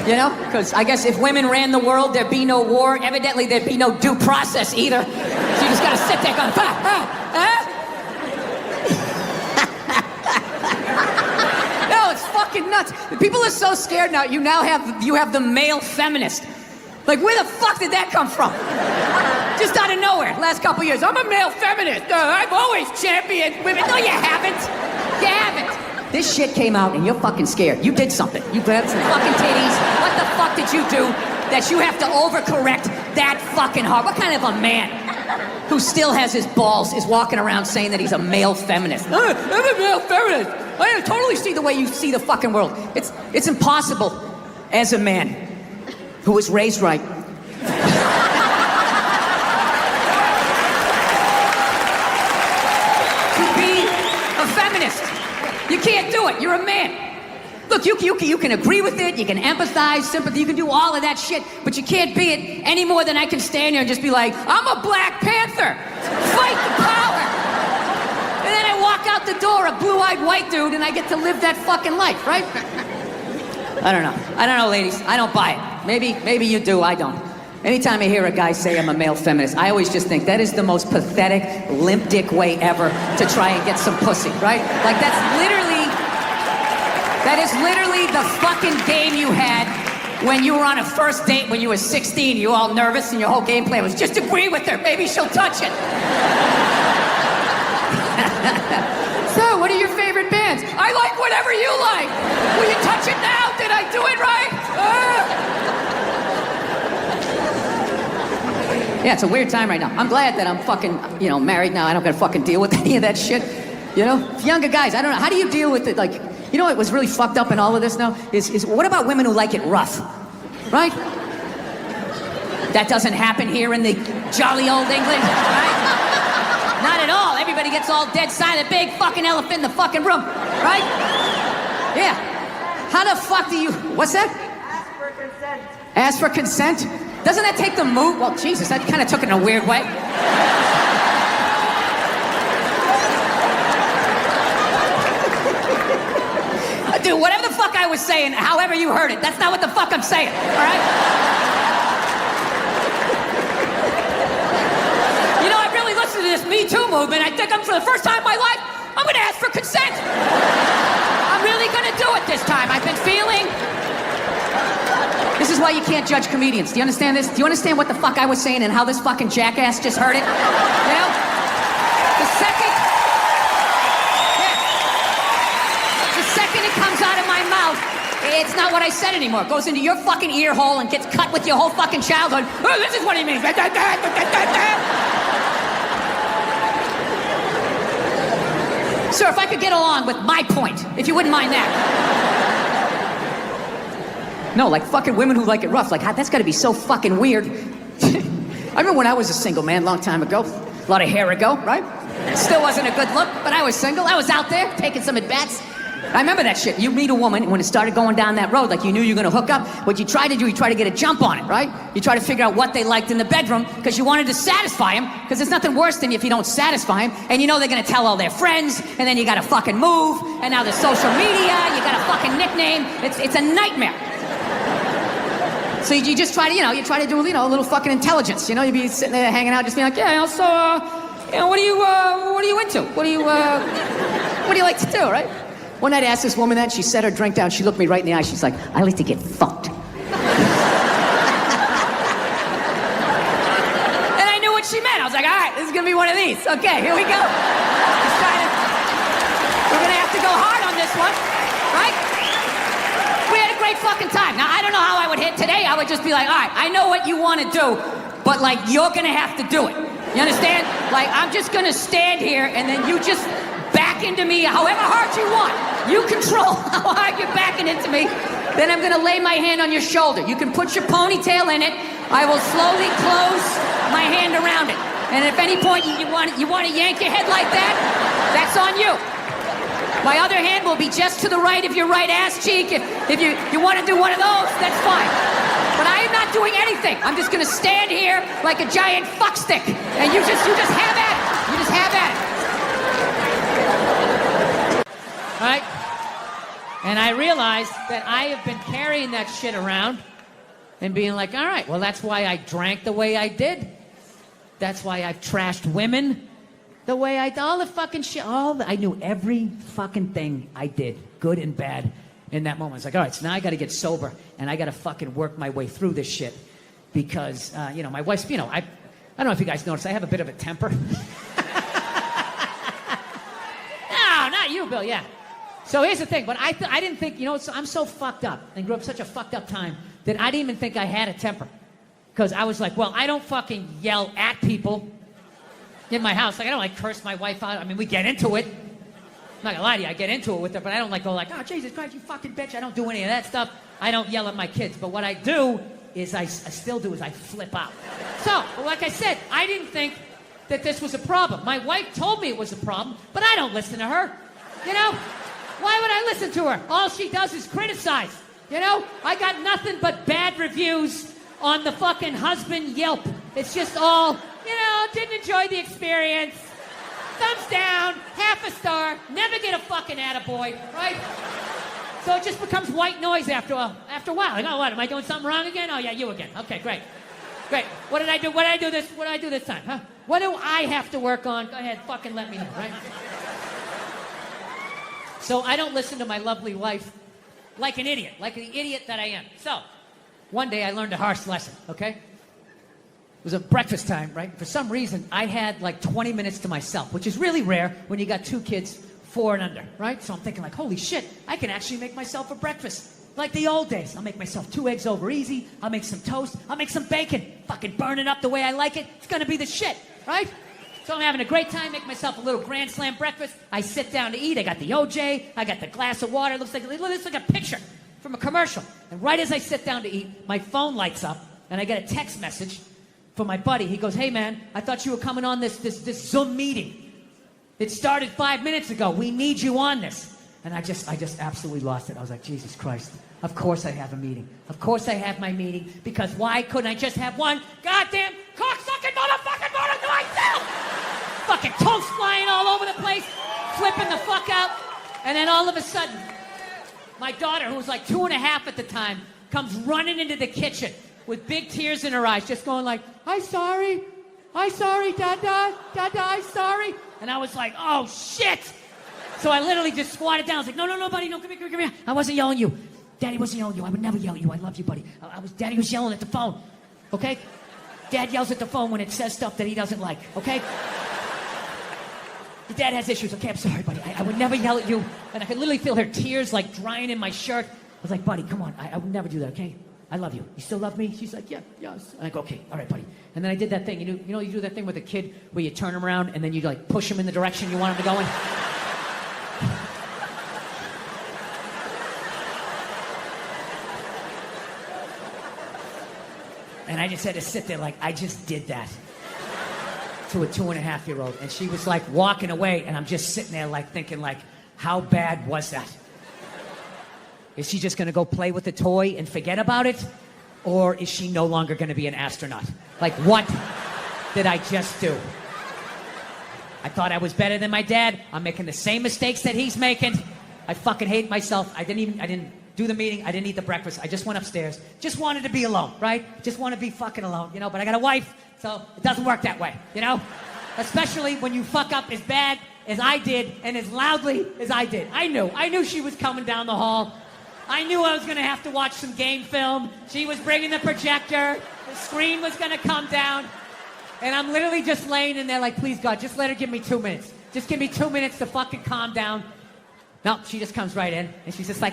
S: You know? Because I guess if women ran the world, there'd be no war. Evidently, there'd be no due process either. So you just gotta sit there going, No, it's fucking nuts. People are so scared now. You have the male feminist. Like, where the fuck did that come from? Just out of nowhere, last couple years. I'm a male feminist. I've always championed women. No, you haven't. You haven't. This shit came out and you're fucking scared. You did something. You grabbed some fucking titties. What the fuck did you do that you have to overcorrect that fucking hard? What kind of a man who still has his balls is walking around saying that he's a male feminist? I'm a male feminist. I totally see the way you see the fucking world. It's impossible as a man who was raised right. To be a feminist. You can't do it. You're a man. Look, you can agree with it, you can empathize, sympathy, you can do all of that shit, but you can't be it any more than I can stand here and just be like, I'm a Black Panther. Fight the power. And then I walk out the door, a blue-eyed white dude, and I get to live that fucking life, right? I don't know, ladies. I don't buy it. Maybe you do, I don't. Anytime I hear a guy say I'm a male feminist, I always just think that is the most pathetic, limp dick way ever to try and get some pussy, right? Like that is literally the fucking game you had when you were on a first date when you were 16, you were all nervous and your whole game plan was just agree with her, maybe she'll touch it. So, what are your favorite bands? I like whatever you like. Will you touch it now? Did I do it right? Yeah, it's a weird time right now. I'm glad that I'm fucking, married now. I don't gotta fucking deal with any of that shit. You know? Younger guys, I don't know. How do you deal with it? Like, you know what was really fucked up in all of this now? Is what about women who like it rough? Right? That doesn't happen here in the jolly old England, right? Not at all. Everybody gets all dead silent, big fucking elephant in the fucking room, right? Yeah. How the fuck do you... What's that?
M: Ask for consent.
S: Ask for consent? Doesn't that take the mood? Well, Jesus, that kind of took it in a weird way. Dude, whatever the fuck I was saying, however you heard it, that's not what the fuck I'm saying, all right? You know, I really listened to this Me Too movement. I think for the first time in my life, I'm gonna ask for consent. I'm really gonna do it this time. I've been feeling... This is why you can't judge comedians. Do you understand this? Do you understand what the fuck I was saying and how this fucking jackass just heard it? You know? The second it comes out of my mouth, it's not what I said anymore. It goes into your fucking ear hole and gets cut with your whole fucking childhood. Oh, this is what he means. Sir, if I could get along with my point, if you wouldn't mind that. No, like fucking women who like it rough. Like, that's gotta be so fucking weird. I remember when I was a single man, long time ago. A lot of hair ago, right? Still wasn't a good look, but I was single. I was out there taking some at-bats. I remember that shit. You meet a woman, and when it started going down that road, like you knew you were gonna hook up, what you try to do, you try to get a jump on it, right? You try to figure out what they liked in the bedroom, because you wanted to satisfy them, because there's nothing worse than if you don't satisfy them, and you know they're gonna tell all their friends, and then you gotta fucking move, and now there's social media, you got a fucking nickname. It's a nightmare. So you just try to, you try to do, a little fucking intelligence, you'd be sitting there hanging out, just being like, yeah, so, what are you into? What do you like to do, right? One night I asked this woman that, she set her drink down, she looked me right in the eye, she's like, I like to get fucked. And I knew what she meant. I was like, all right, this is gonna be one of these. Okay, here we go. We're gonna have to go hard on this one, right? We had a great fucking time. Now, I don't know how I would hit today. I would just be like, all right, I know what you want to do, but, like, you're going to have to do it. You understand? Like, I'm just going to stand here, and then you just back into me however hard you want. You control how hard you're backing into me. Then I'm gonna lay my hand on your shoulder. You can put your ponytail in it. I will slowly close my hand around it. And if at any point you want to yank your head like that, that's on you. My other hand will be just to the right of your right ass cheek. If you want to do one of those, that's fine. But I am not doing anything. I'm just gonna stand here like a giant fuckstick, and you just have at it. You just have at it. All right? And I realized that I have been carrying that shit around and being like, all right, well, that's why I drank the way I did. That's why I've trashed women the way I did. All the fucking shit. I knew every fucking thing I did, good and bad, in that moment. It's like, all right, so now I got to get sober and I got to fucking work my way through this shit because, my wife's, I don't know if you guys noticed, I have a bit of a temper. No, not you, Bill, yeah. So here's the thing, but I didn't think, I'm so fucked up and grew up such a fucked up time that I didn't even think I had a temper. Because I was like, well, I don't fucking yell at people in my house. Like, I don't curse my wife out. I mean, we get into it. I'm not gonna lie to you, I get into it with her, but I don't go oh, Jesus Christ, you fucking bitch. I don't do any of that stuff. I don't yell at my kids. But what I do is I flip out. So, like I said, I didn't think that this was a problem. My wife told me it was a problem, but I don't listen to her. Why would I listen to her? All she does is criticize. I got nothing but bad reviews on the fucking husband Yelp. It's just all, didn't enjoy the experience. Thumbs down, half a star, never get a fucking attaboy, right? So it just becomes white noise after a while. Like, oh, what, am I doing something wrong again? Oh, yeah, you again. Okay, great. Great. What did I do? What did I do this time, huh? What do I have to work on? Go ahead, fucking let me know, right? So I don't listen to my lovely wife like an idiot, like the idiot that I am. So one day I learned a harsh lesson, okay? It was a breakfast time, right? For some reason, I had 20 minutes to myself, which is really rare when you got 2 kids, 4 and under, right? So I'm thinking holy shit, I can actually make myself a breakfast. Like the old days. I'll make myself 2 eggs over easy. I'll make some toast. I'll make some bacon. Fucking burn it up the way I like it. It's gonna be the shit, right? So I'm having a great time, make myself a little Grand Slam breakfast. I sit down to eat. I got the OJ. I got the glass of water. It looks like a picture from a commercial. And right as I sit down to eat, my phone lights up, and I get a text message from my buddy. He goes, hey, man, I thought you were coming on this Zoom meeting. It started 5 minutes ago. We need you on this. And I just absolutely lost it. I was like, Jesus Christ. Of course I have a meeting. Of course I have my meeting. Because why couldn't I just have one goddamn cocksucking motherfucking motor to myself? Fucking toast flying all over the place. Flipping the fuck out. And then all of a sudden, my daughter, who was 2.5 at the time, comes running into the kitchen with big tears in her eyes, just going I'm sorry, Dada, I'm sorry. And I was like, oh, shit. So I literally just squatted down. I was like, no, buddy, no, come here. I wasn't yelling at you. Daddy wasn't yelling at you. I would never yell at you. I love you, buddy. Daddy was yelling at the phone, okay? Dad yells at the phone when it says stuff that he doesn't like, okay? Your dad has issues, okay? I'm sorry, buddy. I would never yell at you. And I could literally feel her tears drying in my shirt. I was like, buddy, come on. I would never do that, okay? I love you. You still love me? She's like, yeah, yes. And I go, okay, all right, buddy. And then I did that thing. You do that thing with a kid where you turn him around and then you push him in the direction you want him to go in? And I just had to sit there I just did that to a 2.5-year-old. And she was walking away, and I'm just sitting there thinking how bad was that? Is she just gonna go play with the toy and forget about it? Or is she no longer gonna be an astronaut? What did I just do? I thought I was better than my dad. I'm making the same mistakes that he's making. I fucking hate myself. I didn't do the meeting. I didn't eat the breakfast. I just went upstairs. Just wanted to be alone, right? Just want to be fucking alone, but I got a wife, so it doesn't work that way, Especially when you fuck up as bad as I did and as loudly as I did. I knew she was coming down the hall. I knew I was going to have to watch some game film. She was bringing the projector. The screen was going to come down. And I'm literally just laying in there please, God, just let her give me 2 minutes. Just give me 2 minutes to fucking calm down. No, she just comes right in, and she's just so,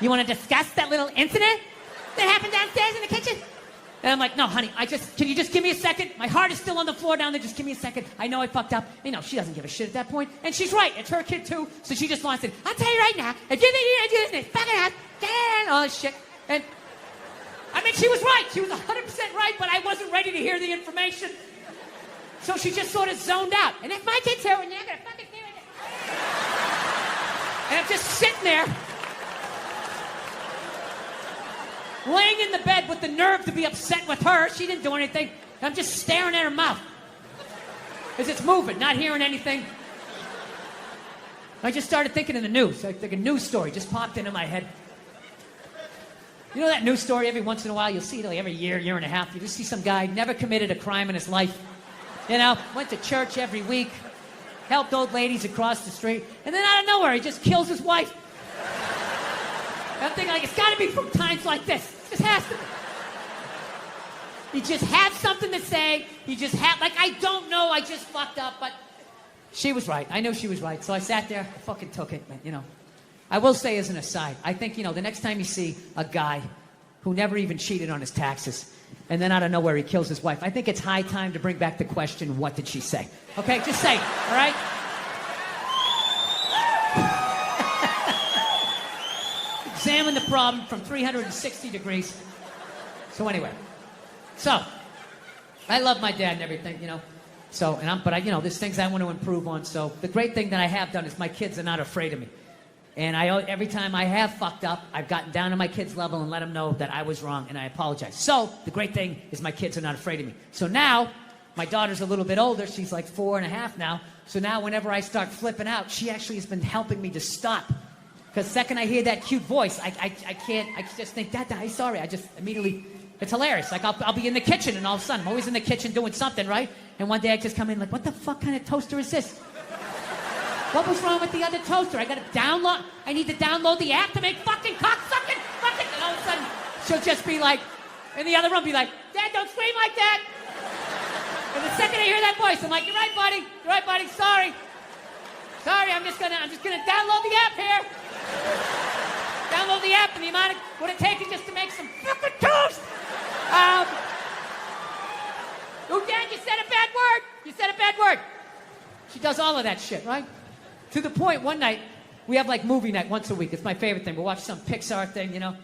S: you want to discuss that little incident that happened downstairs in the kitchen? And I'm like, no, honey, can you just give me a second? My heart is still on the floor down there. Just give me a second. I know I fucked up. You know, she doesn't give a shit at that point. And she's right. It's her kid, too. So she just wants it. I'll tell you right now, if you think you're going to do this, fucking ass, and all this shit. And, I mean, she was right. She was 100% right, but I wasn't ready to hear the information. So she just sort of zoned out. And if my kid's here, and you're going to fucking do it. And I'm just sitting there, laying in the bed with the nerve to be upset with her. She didn't do anything. I'm just staring at her mouth as it's moving, not hearing anything. I just started thinking of the news. Like a news story just popped into my head. You know that news story every once in a while? You'll see it like every year, year and a half. You just see some guy, never committed a crime in his life. You know, went to church every week, helped old ladies across the street, and then out of nowhere, he just kills his wife. I'm thinking, like, it's got to be from times like this. It just has to be. He just had something to say. He just had, like, I don't know, I just fucked up, but she was right. I know she was right. So I sat there, I fucking took it, man, you know. I will say as an aside, I think, you know, the next time you see a guy who never even cheated on his taxes, and then out of nowhere he kills his wife, I think it's high time to bring back the question, what did she say? Okay, just say it, all right? Examine the problem from 360 degrees. So anyway, so I love my dad and everything, you know. So, you know, there's things I want to improve on. So the great thing that I have done is my kids are not afraid of me. And every time I have fucked up, I've gotten down to my kids' level and let them know that I was wrong and I apologize. So the great thing is my kids are not afraid of me. So now, my daughter's a little bit older. She's like 4.5 now. So now whenever I start flipping out, she actually has been helping me to stop. Because the second I hear that cute voice, I just think, Dad, I'm sorry. I just immediately, it's hilarious. Like I'll be in the kitchen and all of a sudden, I'm always in the kitchen doing something, right? And one day I just come in like, what the fuck kind of toaster is this? What was wrong with the other toaster? I need to download the app to make fucking cocksucking fucking, and all of a sudden, she'll just be like, in the other room, be like, Dad, don't scream like that. And the second I hear that voice, I'm like, you're right, buddy, sorry. Sorry, I'm just gonna download the app here. Download the app and the amount of what it takes just to make some fucking toast. Oh, Dad, you said a bad word. You said a bad word. She does all of that shit, right? To the point, one night, we have like movie night once a week. It's my favorite thing. We'll watch some Pixar thing, you know?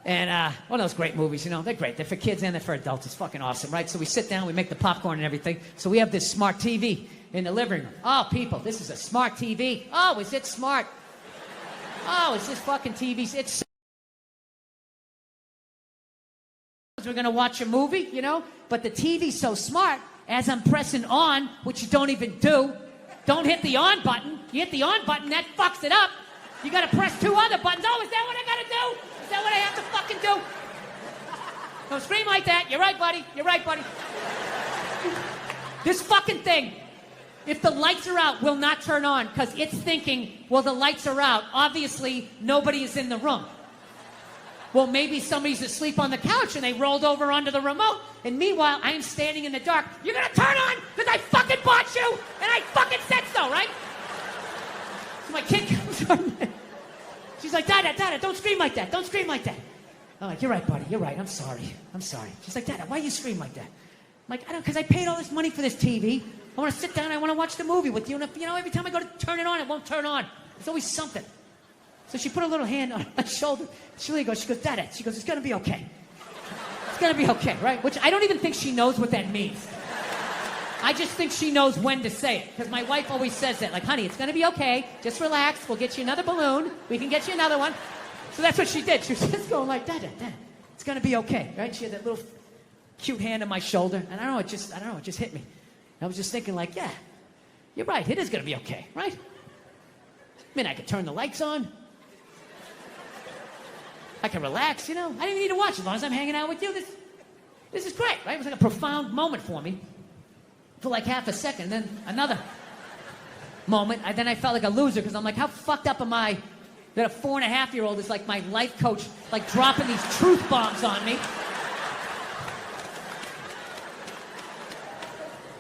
S: And one of those great movies, you know? They're great. They're for kids and they're for adults. It's fucking awesome, right? So we sit down, we make the popcorn and everything. So we have this smart TV in the living room. Oh, people, this is a smart TV. Oh, is it smart? Oh, is this fucking TV? It's... We're going to watch a movie, you know? But the TV's so smart, as I'm pressing on, which you don't even do, don't hit the on button. You hit the on button, that fucks it up. You got to press 2 other buttons. Oh, is that what I got to do? Is that what I have to fucking do? Don't scream like that. You're right, buddy. You're right, buddy. This fucking thing, if the lights are out, will not turn on because it's thinking, well, the lights are out. Obviously, nobody is in the room. Well, maybe somebody's asleep on the couch and they rolled over onto the remote. And meanwhile, I am standing in the dark. You're going to turn on because I fucking bought you and I fucking said so, right? So my kid comes on. She's like, Dada, don't scream like that. Don't scream like that. I'm like, you're right, buddy. You're right. I'm sorry. She's like, Dada, why you scream like that? I'm like, I don't, because I paid all this money for this TV. I want to sit down. I want to watch the movie with you. And if, you know, every time I go to turn it on, it won't turn on. There's always something. So she put a little hand on my shoulder. She goes, Dada, she goes, it's going to be okay. It's going to be okay, right? Which I don't even think she knows what that means. I just think she knows when to say it. Because my wife always says that. Like, honey, it's going to be okay. Just relax. We'll get you another balloon. We can get you another one. So that's what she did. She was just going like, Dada, it's going to be okay, right? She had that little cute hand on my shoulder. And I don't know, it just hit me. I was just thinking like, yeah, you're right. It is going to be okay, right? I mean, I could turn the lights on. I can relax, you know. I didn't even need to watch as long as I'm hanging out with you. This is great, right? It was like a profound moment for me for like half a second. And then another moment, then I felt like a loser because I'm like, how fucked up am I that a 4.5-year-old is like my life coach, like dropping these truth bombs on me.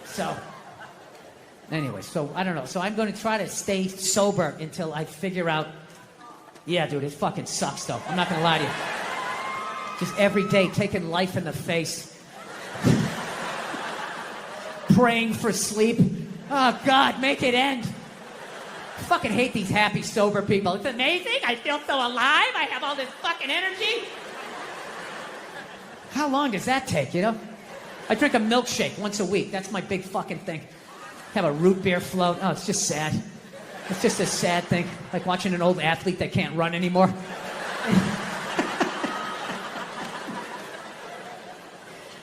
S: So, anyway, so I don't know. So I'm going to try to stay sober until I figure out. Yeah, dude, it fucking sucks, though. I'm not going to lie to you. Just every day taking life in the face. Praying for sleep. Oh, God, make it end. I fucking hate these happy, sober people. It's amazing. I feel so alive. I have all this fucking energy. How long does that take, you know? I drink a milkshake once a week. That's my big fucking thing. Have a root beer float. Oh, it's just sad. It's just a sad thing. Like watching an old athlete that can't run anymore.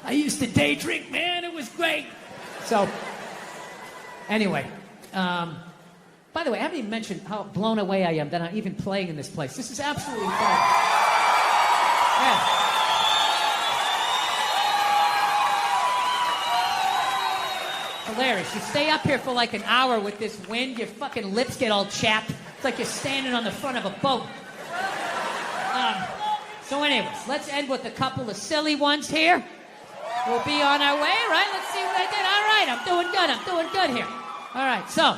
S: I used to day drink, man. It was great. So, anyway. By the way, I haven't even mentioned how blown away I am that I'm even playing in this place. This is absolutely fun. Yeah. Hilarious. You stay up here for like an hour with this wind, your fucking lips get all chapped. It's like you're standing on the front of a boat. So anyways, let's end with a couple of silly ones here. We'll be on our way, right? Let's see what I did. All right, I'm doing good here. All right, so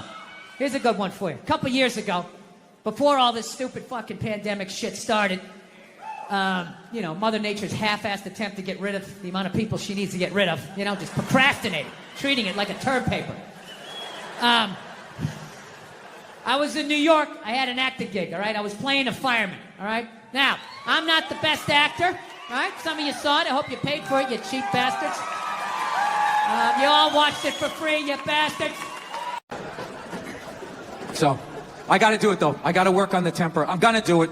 S: here's a good one for you. A couple years ago, before all this stupid fucking pandemic shit started, you know, Mother Nature's half-assed attempt to get rid of the amount of people she needs to get rid of, you know, just procrastinating, treating it like a term paper. I was in New York. I had an acting gig, all right? I was playing a fireman, all right? Now, I'm not the best actor, all right? Some of you saw it. I hope you paid for it, you cheap bastards. You all watched it for free, you bastards.
E: So, I gotta do it though. I gotta work on the temper. I'm gonna do it.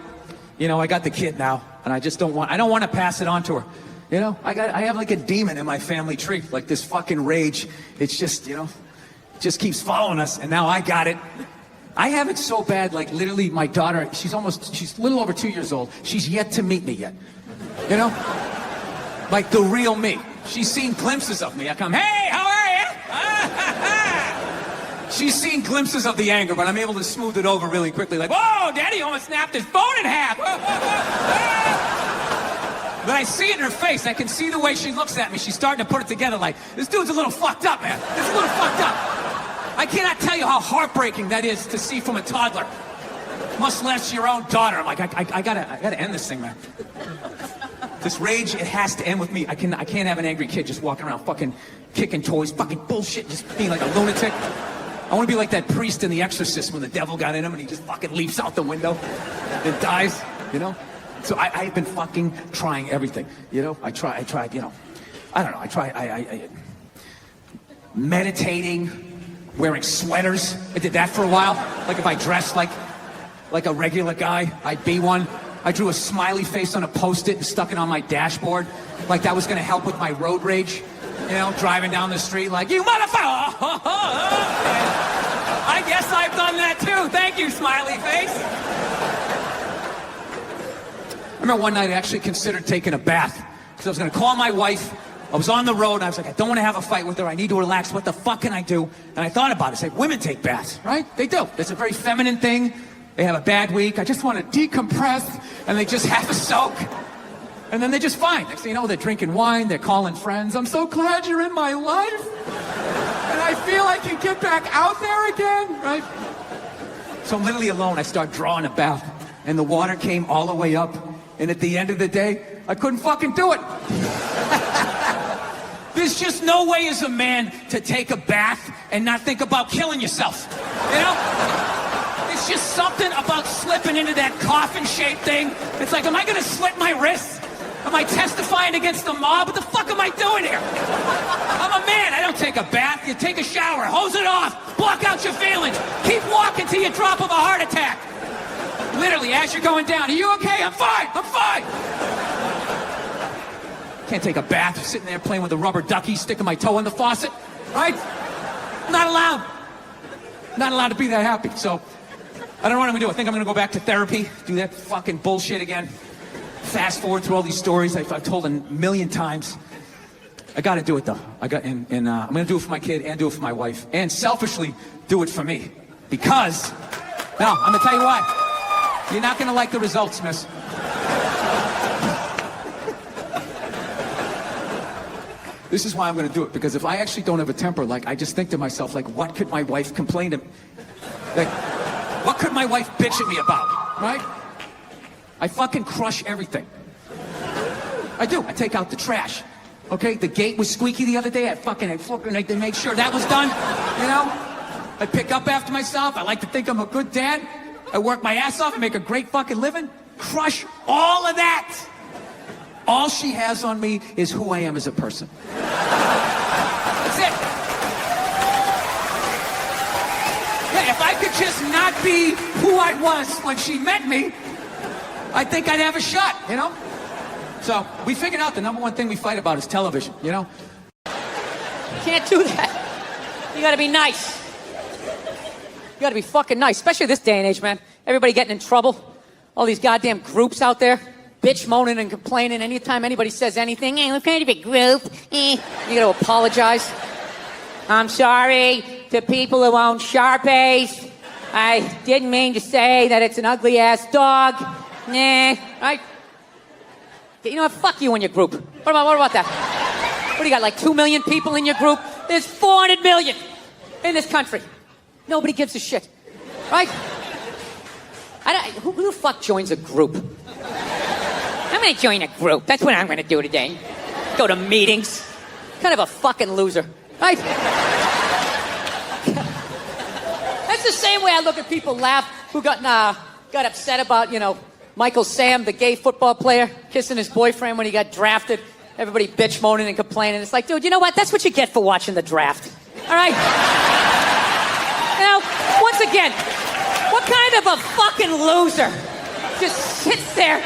E: You know, I got the kid now, and I don't want to pass it on to her. You know, I have like a demon in my family tree, like this fucking rage. It's just, you know, it just keeps following us, and now I got it. I have it so bad, like literally my daughter, she's a little over 2 years old. She's yet to meet me yet. You know? Like the real me. She's seen glimpses of me. I come, hey, how are you? She's seen glimpses of the anger, but I'm able to smooth it over really quickly. Like, whoa, Daddy almost snapped his phone in half. But I see it in her face. I can see the way she looks at me. She's starting to put it together like, this dude's a little fucked up, man. This is a little fucked up. I cannot tell you how heartbreaking that is to see from a toddler. Much less your own daughter. I'm like, I gotta end this thing, man. This rage, it has to end with me. I can't have an angry kid just walking around fucking kicking toys, fucking bullshit, just being like a lunatic. I want to be like that priest in The Exorcist when the devil got in him and he just fucking leaps out the window and dies, you know? So I've been fucking trying everything, you know? I tried, you know, I don't know, I meditating, wearing sweaters. I did that for a while. Like if I dressed like a regular guy, I'd be one. I drew a smiley face on a Post-it and stuck it on my dashboard. Like that was gonna help with my road rage. You know, driving down the street like, you motherfucker! I guess I've done that too. Thank you, smiley face. I remember one night I actually considered taking a bath because I was gonna call my wife. I was on the road. I was like, I don't want to have a fight with her. I need to relax. What the fuck can I do? And I thought about it. I said, women take baths, right? They do. It's a very feminine thing. They have a bad week. I just want to decompress, and they just have a soak. And then they're just fine. Next thing you know, they're drinking wine. They're calling friends. I'm so glad you're in my life. And I feel I can get back out there again, right? So I'm literally alone. I start drawing a bath, and the water came all the way up. And at the end of the day, I couldn't fucking do it. There's just no way as a man to take a bath and not think about killing yourself, you know? It's just something about slipping into that coffin-shaped thing. It's like, am I gonna slit my wrists? Am I testifying against the mob? What the fuck am I doing here? I'm a man, I don't take a bath. You take a shower, hose it off, block out your feelings. Keep walking till you drop of a heart attack. Literally, as you're going down, are you okay? I'm fine, I'm fine. Can't take a bath, sitting there playing with a rubber ducky, sticking my toe in the faucet, right? Not allowed. Not allowed to be that happy. So, I don't know what I'm gonna do. I think I'm gonna go back to therapy, do that fucking bullshit again. Fast forward through all these stories I've told a million times. I gotta do it though. I'm gonna do it for my kid and do it for my wife. And selfishly, do it for me. Because, now, I'm gonna tell you why. You're not gonna like the results, miss. This is why I'm going to do it, because if I actually don't have a temper, like, I just think to myself, like, what could my wife complain to me? Like, what could my wife bitch at me about, right? I fucking crush everything.
S: I do. I take out the trash. Okay, the gate was squeaky the other day. I make sure that was done. You know, I pick up after myself. I like to think I'm a good dad. I work my ass off and make a great fucking living. Crush all of that. All she has on me is who I am as a person. That's it. Yeah, if I could just not be who I was when she met me, I think I'd have a shot, you know? So we figured out the number one thing we fight about is television, you know? Can't do that. You gotta be nice. You gotta be fucking nice, especially this day and age, man. Everybody getting in trouble. All these goddamn groups out there, bitch moaning and complaining. Anytime anybody says anything, hey, we're kind of a group. You gotta apologize. I'm sorry to people who own Sharpies. I didn't mean to say that it's an ugly ass dog. Right? You know what? Fuck you and your group. What about that? What do you got, like 2 million people in your group? There's 400 million in this country. Nobody gives a shit. Right? Who the fuck joins a group? I'm gonna join a group. That's what I'm gonna do today. Go to meetings. Kind of a fucking loser. Right? That's the same way I look at people laugh who got upset about, you know, Michael Sam, the gay football player, kissing his boyfriend when he got drafted. Everybody bitch moaning and complaining. It's like, dude, you know what? That's what you get for watching the draft. All right? Now, once again, what kind of a fucking loser just sits there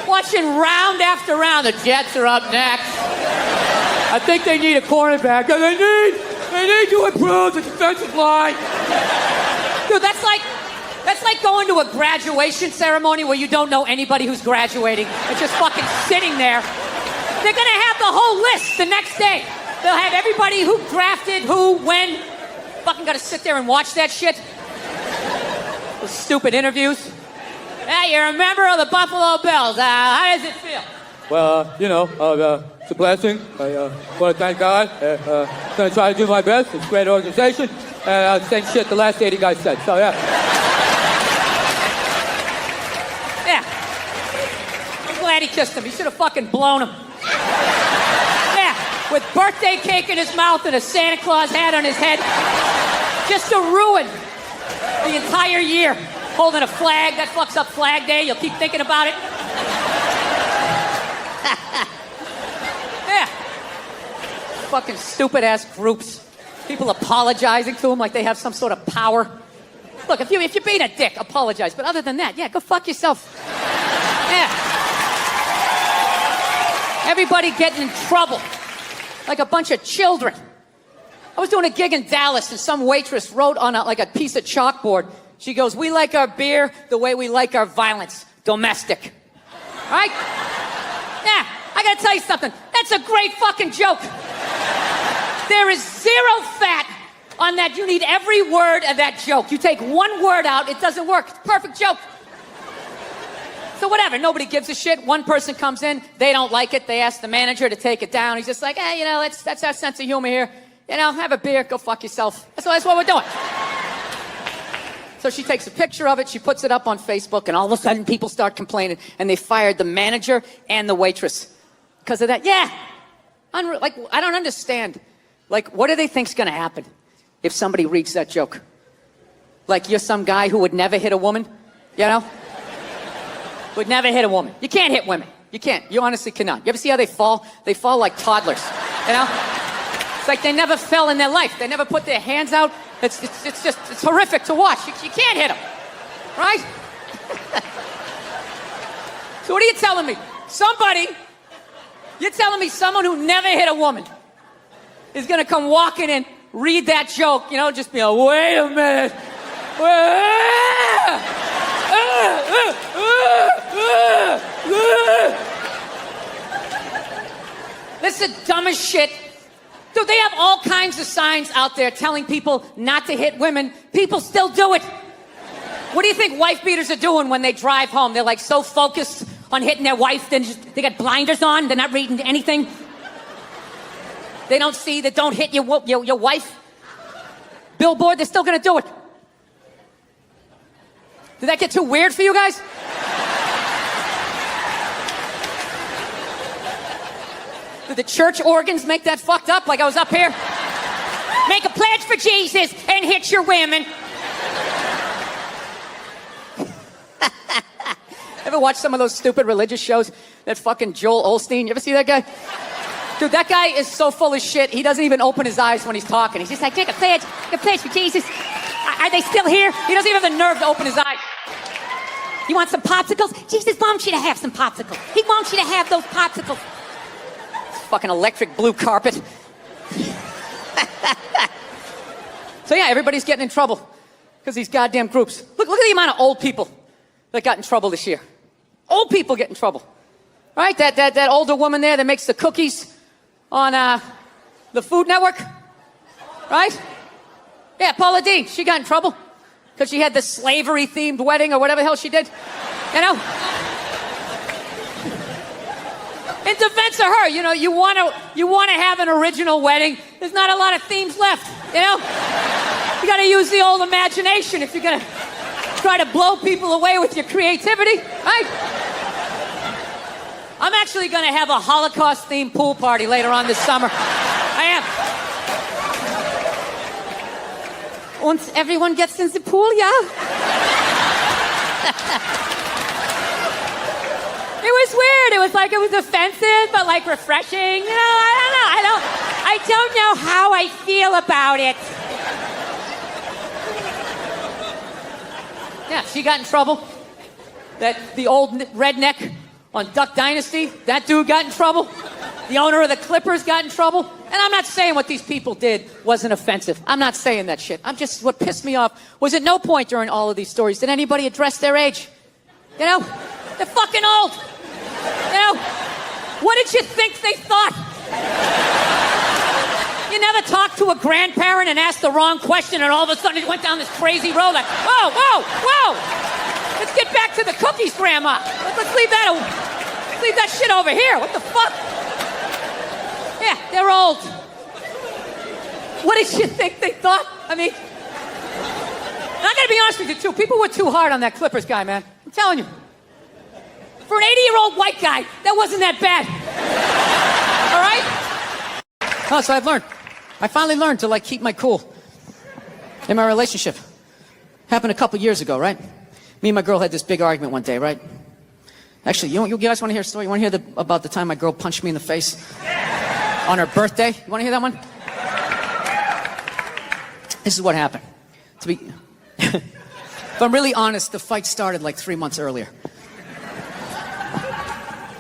S: watching round after round? The Jets are up next. I think they need a cornerback. And they need to improve the defensive line. Dude, that's like going to a graduation ceremony where you don't know anybody who's graduating. It's just fucking sitting there. They're gonna have the whole list the next day. They'll have everybody who drafted, who, when. Fucking gotta sit there and watch that shit. Those stupid interviews. Hey, you're a member of the Buffalo Bills. How does it feel?
E: Well, you know, it's a blessing. I want to thank God. Gonna try to do my best. It's a great organization. And same shit the last 80 guys said. So, yeah.
S: Yeah. I'm glad he kissed him. He should have fucking blown him. Yeah. With birthday cake in his mouth and a Santa Claus hat on his head. Just to ruin the entire year. Holding a flag. That fucks up Flag Day. You'll keep thinking about it. Yeah. Fucking stupid ass groups. People apologizing to them like they have some sort of power. Look, if you're being a dick, apologize. But other than that, yeah, go fuck yourself. Yeah. Everybody getting in trouble. Like a bunch of children. I was doing a gig in Dallas and some waitress wrote on a piece of chalkboard. She goes, we like our beer the way we like our violence. Domestic. Right? Yeah, I gotta tell you something. That's a great fucking joke. There is zero fat on that. You need every word of that joke. You take one word out, it doesn't work. It's a perfect joke. So whatever, nobody gives a shit. One person comes in, they don't like it. They ask the manager to take it down. He's just like, hey, you know, that's our sense of humor here. You know, have a beer, go fuck yourself. That's what we're doing. So she takes a picture of it, she puts it up on Facebook, and all of a sudden people start complaining, and they fired the manager and the waitress because of that. Yeah. Like, I don't understand. Like, what do they think's gonna happen if somebody reads that joke? Like, you're some guy who would never hit a woman, you know? Would never hit a woman. You can't hit women. You can't. You honestly cannot. You ever see how they fall? They fall like toddlers, you know? It's like they never fell in their life. They never put their hands out. It's horrific to watch. You can't hit them, right? So what are you telling me? You're telling me someone who never hit a woman is going to come walking in, read that joke, you know, just be like, wait a minute. This is the dumbest shit. Dude, they have all kinds of signs out there telling people not to hit women. People still do it. What do you think wife beaters are doing when they drive home? They're like so focused on hitting their wife, they got blinders on, they're not reading anything. They don't see that don't hit your wife. Billboard, they're still gonna do it. Did that get too weird for you guys? the church organs make that fucked up? Like I was up here? Make a pledge for Jesus and hit your women. Ever watch some of those stupid religious shows? That fucking Joel Osteen, you ever see that guy? Dude, that guy is so full of shit, he doesn't even open his eyes when he's talking. He's just like, make a pledge for Jesus. Are they still here? He doesn't even have the nerve to open his eyes. You want some popsicles? Jesus wants you to have some popsicles. He wants you to have those popsicles. Fucking electric blue carpet. So yeah, everybody's getting in trouble because these goddamn groups. Look at the amount of old people that got in trouble this year. Old people get in trouble. Right? That older woman there that makes the cookies on the Food Network. Right? Yeah, Paula Deen. She got in trouble because she had the slavery-themed wedding or whatever the hell she did. You know? In defense of her, you know, you want to have an original wedding. There's not a lot of themes left, you know? You got to use the old imagination if you're going to try to blow people away with your creativity, right? I'm actually going to have a Holocaust-themed pool party later on this summer. I am. Once everyone gets in the pool, yeah? It was weird. It was like it was offensive, but like refreshing. You know, I don't know how I feel about it. Yeah, she got in trouble. The old redneck on Duck Dynasty, that dude got in trouble. The owner of the Clippers got in trouble. And I'm not saying what these people did wasn't offensive. I'm not saying that shit. What pissed me off was at no point during all of these stories did anybody address their age. You know? They're fucking old. You know? What did you think they thought? You never talked to a grandparent and asked the wrong question and all of a sudden it went down this crazy road like, whoa. Let's get back to the cookies, Grandma. Let's leave that shit over here. What the fuck? Yeah, they're old. What did you think they thought? I mean, I gotta be honest with you too. People were too hard on that Clippers guy, man. I'm telling you. For an 80-year-old white guy, that wasn't that bad. All right? Oh, so I finally learned to, like, keep my cool in my relationship. Happened a couple years ago, right? Me and my girl had this big argument one day, right? Actually, you guys want to hear a story? You want to hear about the time my girl punched me in the face on her birthday? You want to hear that one? This is what happened. If I'm really honest, the fight started like 3 months earlier.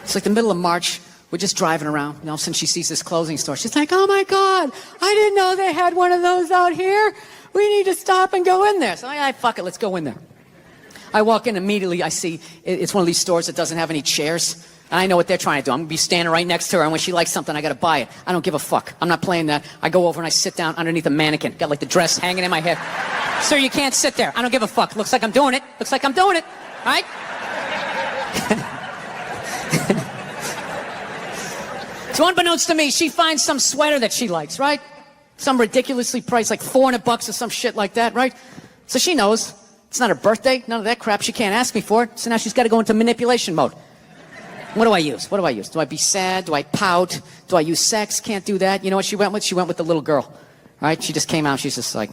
S: It's like the middle of March. We're just driving around. And all of a sudden she sees this clothing store. She's like, oh my God, I didn't know they had one of those out here. We need to stop and go in there. So I'm like, fuck it, let's go in there. I walk in immediately. I see it's one of these stores that doesn't have any chairs. And I know what they're trying to do. I'm going to be standing right next to her. And when she likes something, I got to buy it. I don't give a fuck. I'm not playing that. I go over and I sit down underneath a mannequin. Got like the dress hanging in my head. Sir, you can't sit there. I don't give a fuck. Looks like I'm doing it. Looks like I'm doing it. All right? So unbeknownst to me, she finds some sweater that she likes, right? Some ridiculously priced, like $400 or some shit like that, right? So she knows it's not her birthday, none of that crap. She can't ask me for it. So now she's got to go into manipulation mode. What do I use? What do I use? Do I be sad? Do I pout? Do I use sex? Can't do that. You know what she went with? She went with the little girl, right? She just came out. She's just like,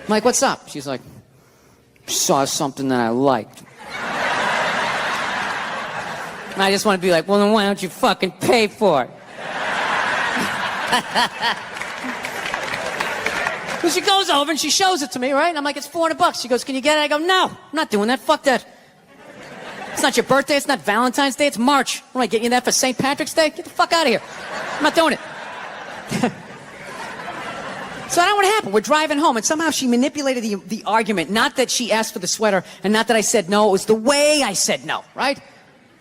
S: I'm like, what's up? She's like, saw something that I liked. And I just want to be like, well, then why don't you fucking pay for it? So she goes over and she shows it to me, right? And I'm like, it's $400. She goes, can you get it? I go, no, I'm not doing that. Fuck that. It's not your birthday. It's not Valentine's Day. It's March. What am I getting you that for St. Patrick's Day? Get the fuck out of here. I'm not doing it. So I don't know what happened. We're driving home, and somehow she manipulated the argument. Not that she asked for the sweater, and not that I said no. It was the way I said no, right?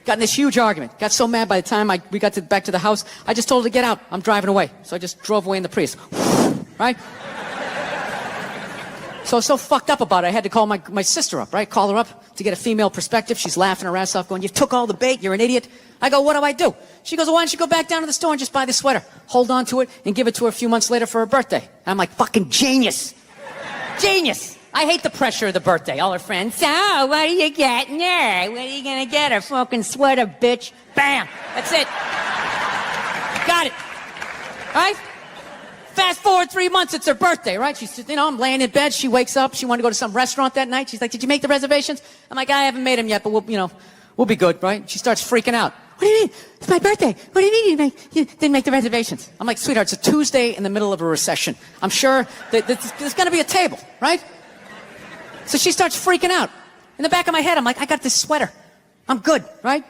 S: Got in this huge argument. Got so mad by the time we got back to the house, I just told her to get out. I'm driving away. So I just drove away in the Prius. Right? So I was so fucked up about it, I had to call my sister up, right? Call her up to get a female perspective. She's laughing her ass off, going, you took all the bait, you're an idiot. I go, what do I do? She goes, well, why don't you go back down to the store and just buy the sweater? Hold on to it and give it to her a few months later for her birthday. And I'm like, fucking genius. Genius. I hate the pressure of the birthday. All her friends, so what are you getting her? What are you gonna get her? Fucking sweater, bitch. Bam. That's it. Got it. All right? Fast forward 3 months, it's her birthday, right? She's, I'm laying in bed. She wakes up. She wanted to go to some restaurant that night. She's like, did you make the reservations? I'm like, I haven't made them yet, but we'll be good, right? She starts freaking out. What do you mean? It's my birthday. What do you mean you didn't make the reservations? I'm like, sweetheart, it's a Tuesday in the middle of a recession. I'm sure that there's going to be a table, right? So she starts freaking out. In the back of my head, I'm like, I got this sweater. I'm good, right?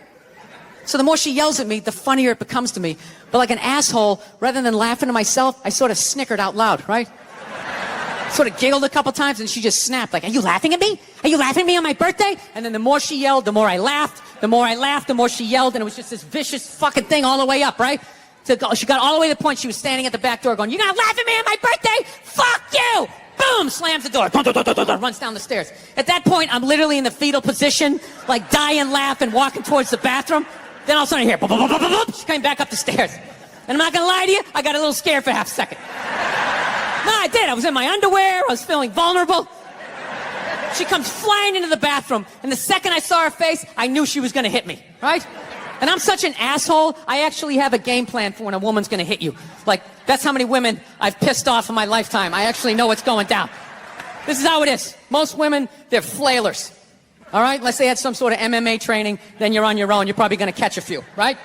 S: So the more she yells at me, the funnier it becomes to me. But like an asshole, rather than laughing to myself, I sort of snickered out loud, right? Sort of giggled a couple times, and she just snapped, like, are you laughing at me? Are you laughing at me on my birthday? And then the more she yelled, the more I laughed. The more I laughed, the more she yelled, and it was just this vicious fucking thing all the way up, right? She got all the way to the point she was standing at the back door going, you're gonna laugh at me on my birthday? Fuck you! Boom! Slams the door. Runs down the stairs. At that point, I'm literally in the fetal position, like dying laughing, walking towards the bathroom. Then all of a sudden I hear, she came back up the stairs. And I'm not gonna lie to you, I got a little scared for half a second. No, I did. I was in my underwear. I was feeling vulnerable. She comes flying into the bathroom, and the second I saw her face, I knew she was gonna hit me, right? And I'm such an asshole, I actually have a game plan for when a woman's gonna hit you. Like, that's how many women I've pissed off in my lifetime. I actually know what's going down. This is how it is. Most women, they're flailers. All right? Unless they had some sort of MMA training, then you're on your own. You're probably gonna catch a few, right?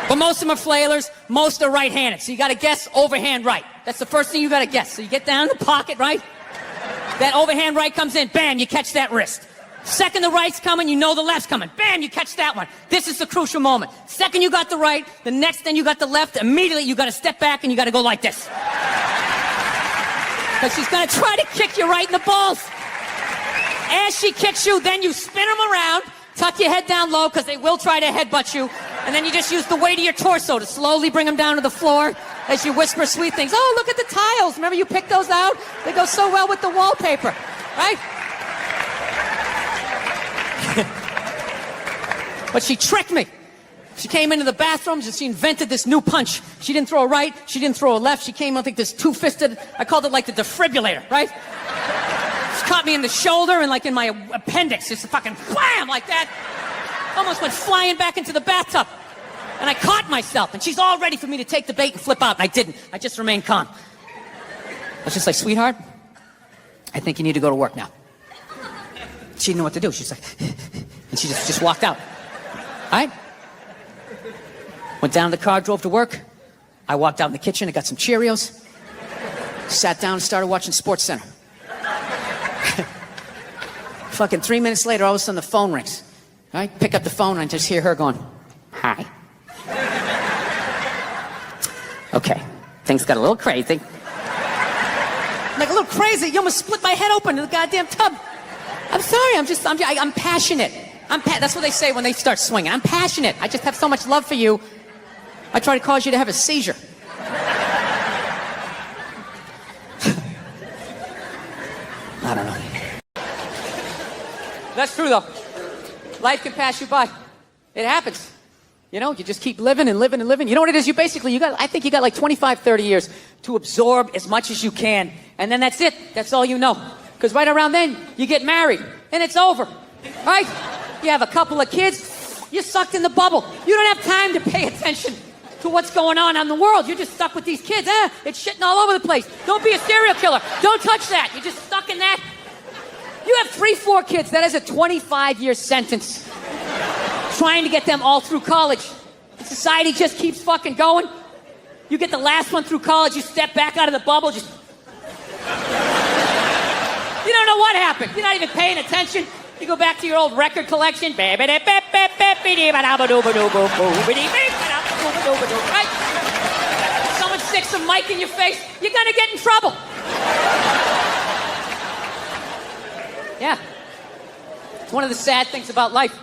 S: But most of them are flailers. Most are right-handed. So you gotta guess overhand right. That's the first thing you gotta guess. So you get down in the pocket, right? That overhand right comes in, bam, you catch that wrist. Second the right's coming, you know the left's coming. Bam, you catch that one. This is the crucial moment. Second you got the right, the next thing you got the left, immediately you gotta step back and you gotta go like this. Because she's gonna try to kick you right in the balls. As she kicks you, then you spin them around, tuck your head down low because they will try to headbutt you, and then you just use the weight of your torso to slowly bring them down to the floor as you whisper sweet things. Oh, look at the tiles. Remember you picked those out? They go so well with the wallpaper, right? But she tricked me. She came into the bathrooms and she invented this new punch. She didn't throw a right, she didn't throw a left. She came out like this two-fisted, I called it like the defibrillator, right? She caught me in the shoulder and like in my appendix, just fucking wham, like that. Almost went flying back into the bathtub. And I caught myself, and she's all ready for me to take the bait and flip out, and I didn't. I just remained calm. I was just like, sweetheart, I think you need to go to work now. She didn't know what to do. She's like, and she just walked out. All right? Went down to the car, drove to work. I walked out in the kitchen, I got some Cheerios, sat down and started watching SportsCenter. Fucking 3 minutes later, all of a sudden the phone rings. All right? Pick up the phone and I just hear her going, hi. Okay, things got a little crazy. Like a little crazy, you almost split my head open in the goddamn tub. I'm sorry, I'm passionate. That's what they say when they start swinging. I'm passionate. I just have so much love for you. I try to cause you to have a seizure. I don't know. That's true though. Life can pass you by. It happens. You know, you just keep living and living and living. You know what it is? I think you got like 25, 30 years to absorb as much as you can. And then that's it. That's all you know. Because right around then, you get married. And it's over. Right? You have a couple of kids. You're sucked in the bubble. You don't have time to pay attention to what's going on in the world. You're just stuck with these kids. It's shitting all over the place. Don't be a serial killer. Don't touch that. You're just stuck in that. You have 3, 4 kids. That is a 25-year sentence. Trying to get them all through college. Society just keeps fucking going. You get the last one through college, you step back out of the bubble, just... You don't know what happened. You're not even paying attention. You go back to your old record collection. Right? Someone sticks a mic in your face, you're gonna get in trouble. Yeah. It's one of the sad things about life.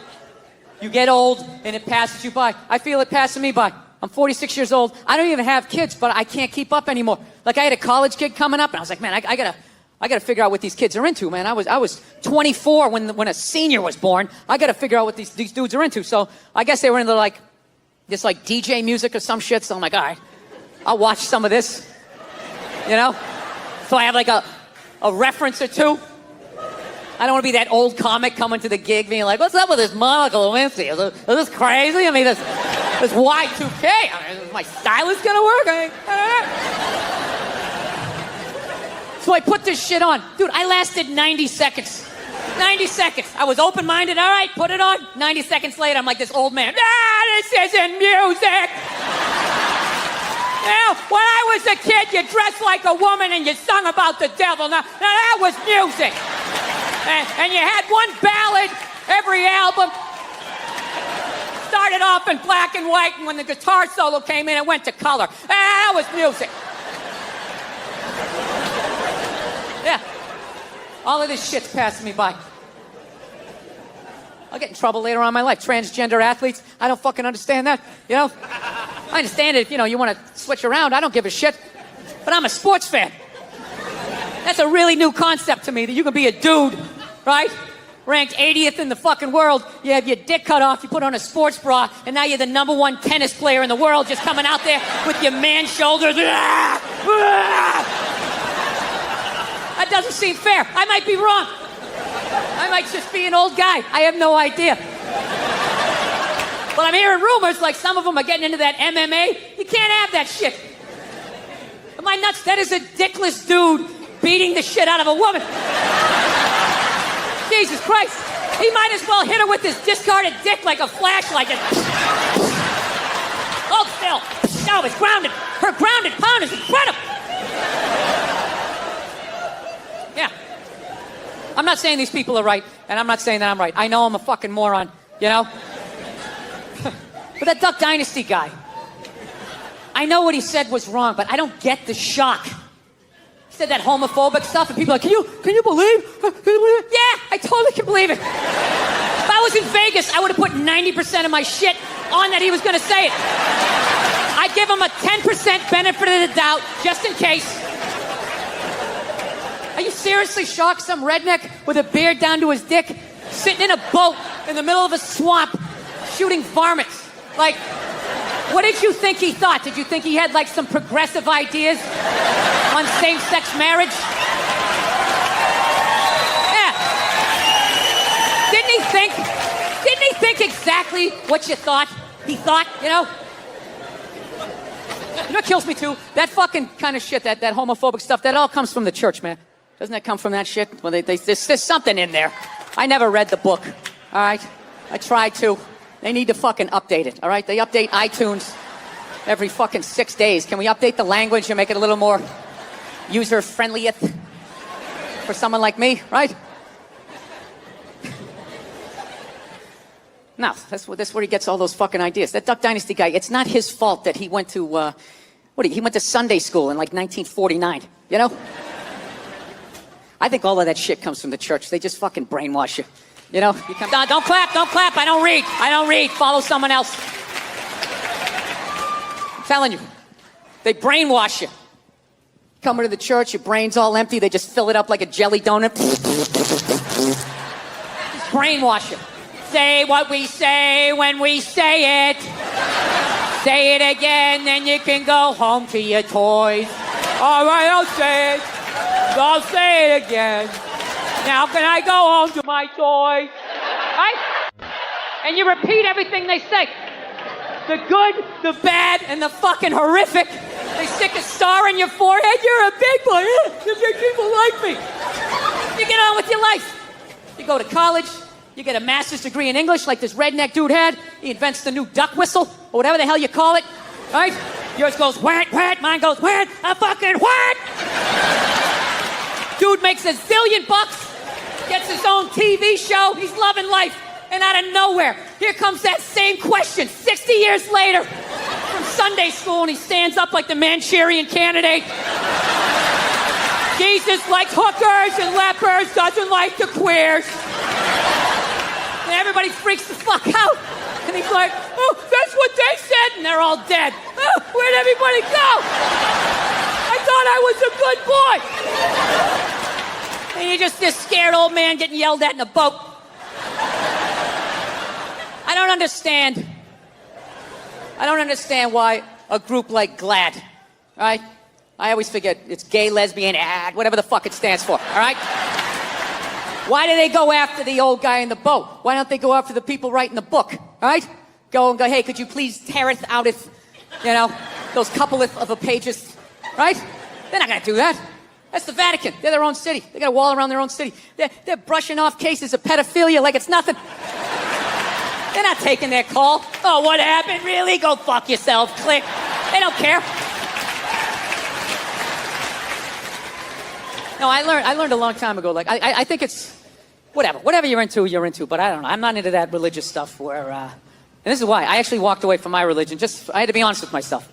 S: You get old and it passes you by. I feel it passing me by. I'm 46 years old. I don't even have kids, but I can't keep up anymore. Like I had a college kid coming up and I was like, man, I gotta figure out what these kids are into, man. I was 24 when a senior was born. I gotta figure out what these dudes are into. So I guess they were into like this like DJ music or some shit. So I'm like, all right, I'll watch some of this. You know? So I have like a a reference or two. I don't want to be that old comic coming to the gig being like, what's up with this Monica Lewinsky? Is this crazy? I mean, this Y2K. I mean, is my stylist going to work? So I put this shit on. Dude, I lasted 90 seconds. 90 seconds. I was open-minded. All right, put it on. 90 seconds later, I'm like this old man. This isn't music. Now, when I was a kid, you dressed like a woman and you sung about the devil. Now that was music. And you had one ballad every album. Started off in black and white, and when the guitar solo came in, it went to color. That was music. Yeah. All of this shit's passing me by. I'll get in trouble later on in my life. Transgender athletes, I don't fucking understand that, you know? I understand it if, you want to switch around. I don't give a shit. But I'm a sports fan. That's a really new concept to me, that you can be a dude, right? Ranked 80th in the fucking world. You have your dick cut off, you put on a sports bra, and now you're the #1 tennis player in the world, just coming out there with your man shoulders. That doesn't seem fair. I might be wrong. I might just be an old guy. I have no idea. But I'm hearing rumors like some of them are getting into that MMA. You can't have that shit. Am I nuts? That is a dickless dude beating the shit out of a woman. Jesus Christ. He might as well hit her with his discarded dick like a flashlight. Hold still. No, it's grounded. Her grounded pound is incredible. Yeah. I'm not saying these people are right, and I'm not saying that I'm right. I know I'm a fucking moron, you know? But that Duck Dynasty guy, I know what he said was wrong, but I don't get the shock. He said that homophobic stuff, and people are like, can you believe? Yeah, I totally can believe it. If I was in Vegas, I would have put 90% of my shit on that he was going to say it. I'd give him a 10% benefit of the doubt, just in case. Are you seriously shocked? Some redneck with a beard down to his dick, sitting in a boat in the middle of a swamp, shooting varmints. Like, what did you think he thought? Did you think he had, like, some progressive ideas on same-sex marriage? Yeah. Didn't he think exactly what you thought? He thought, you know? You know what kills me, too? That fucking kind of shit, that homophobic stuff, that all comes from the church, man. Doesn't that come from that shit? Well, there's something in there. I never read the book, all right? I tried to. They need to fucking update it, all right? They update iTunes every fucking 6 days. Can we update the language and make it a little more user-friendly for someone like me, right? No, that's where he gets all those fucking ideas. That Duck Dynasty guy, it's not his fault that he went to, he went to Sunday school in like 1949, you know? I think all of that shit comes from the church. They just fucking brainwash you. You know, you come down, don't clap. I don't read. Follow someone else. I'm telling you, they brainwash you. Come into the church, your brain's all empty. They just fill it up like a jelly donut. Just brainwash you. Say what we say when we say it. Say it again, then you can go home to your toys. All right, I'll say it. I'll say it again. Now can I go home to my toys? Right? And you repeat everything they say. The good, the bad, and the fucking horrific. They stick a star in your forehead. You're a big boy. You think people like me. You get on with your life. You go to college. You get a master's degree in English like this redneck dude had. He invents the new duck whistle, or whatever the hell you call it. Right? Yours goes whack, whack. Mine goes whack, a fucking whack. Dude makes $1 zillion. Gets his own TV show. He's loving life. And out of nowhere, here comes that same question 60 years later from Sunday school, and he stands up like the Manchurian Candidate. Jesus likes hookers and lepers, doesn't like the queers. And everybody freaks the fuck out. And he's like, oh, that's what they said. And they're all dead. Oh, where'd everybody go? I thought I was a good boy. And you're just this scared old man getting yelled at in a boat. I don't understand why a group like GLAAD, right? I always forget. It's gay, lesbian, whatever the fuck it stands for, all right? Why do they go after the old guy in the boat? Why don't they go after the people writing the book, all right? Go, hey, could you please tear it out if, those couple of pages, right? They're not going to do that. That's the Vatican. They're their own city. They got a wall around their own city. They're brushing off cases of pedophilia like it's nothing. They're not taking their call. Oh, what happened? Really? Go fuck yourself. Click. They don't care. No, I learned a long time ago. Like, I think it's whatever you're into. But I don't know. I'm not into that religious stuff where. And this is why I actually walked away from my religion. I had to be honest with myself.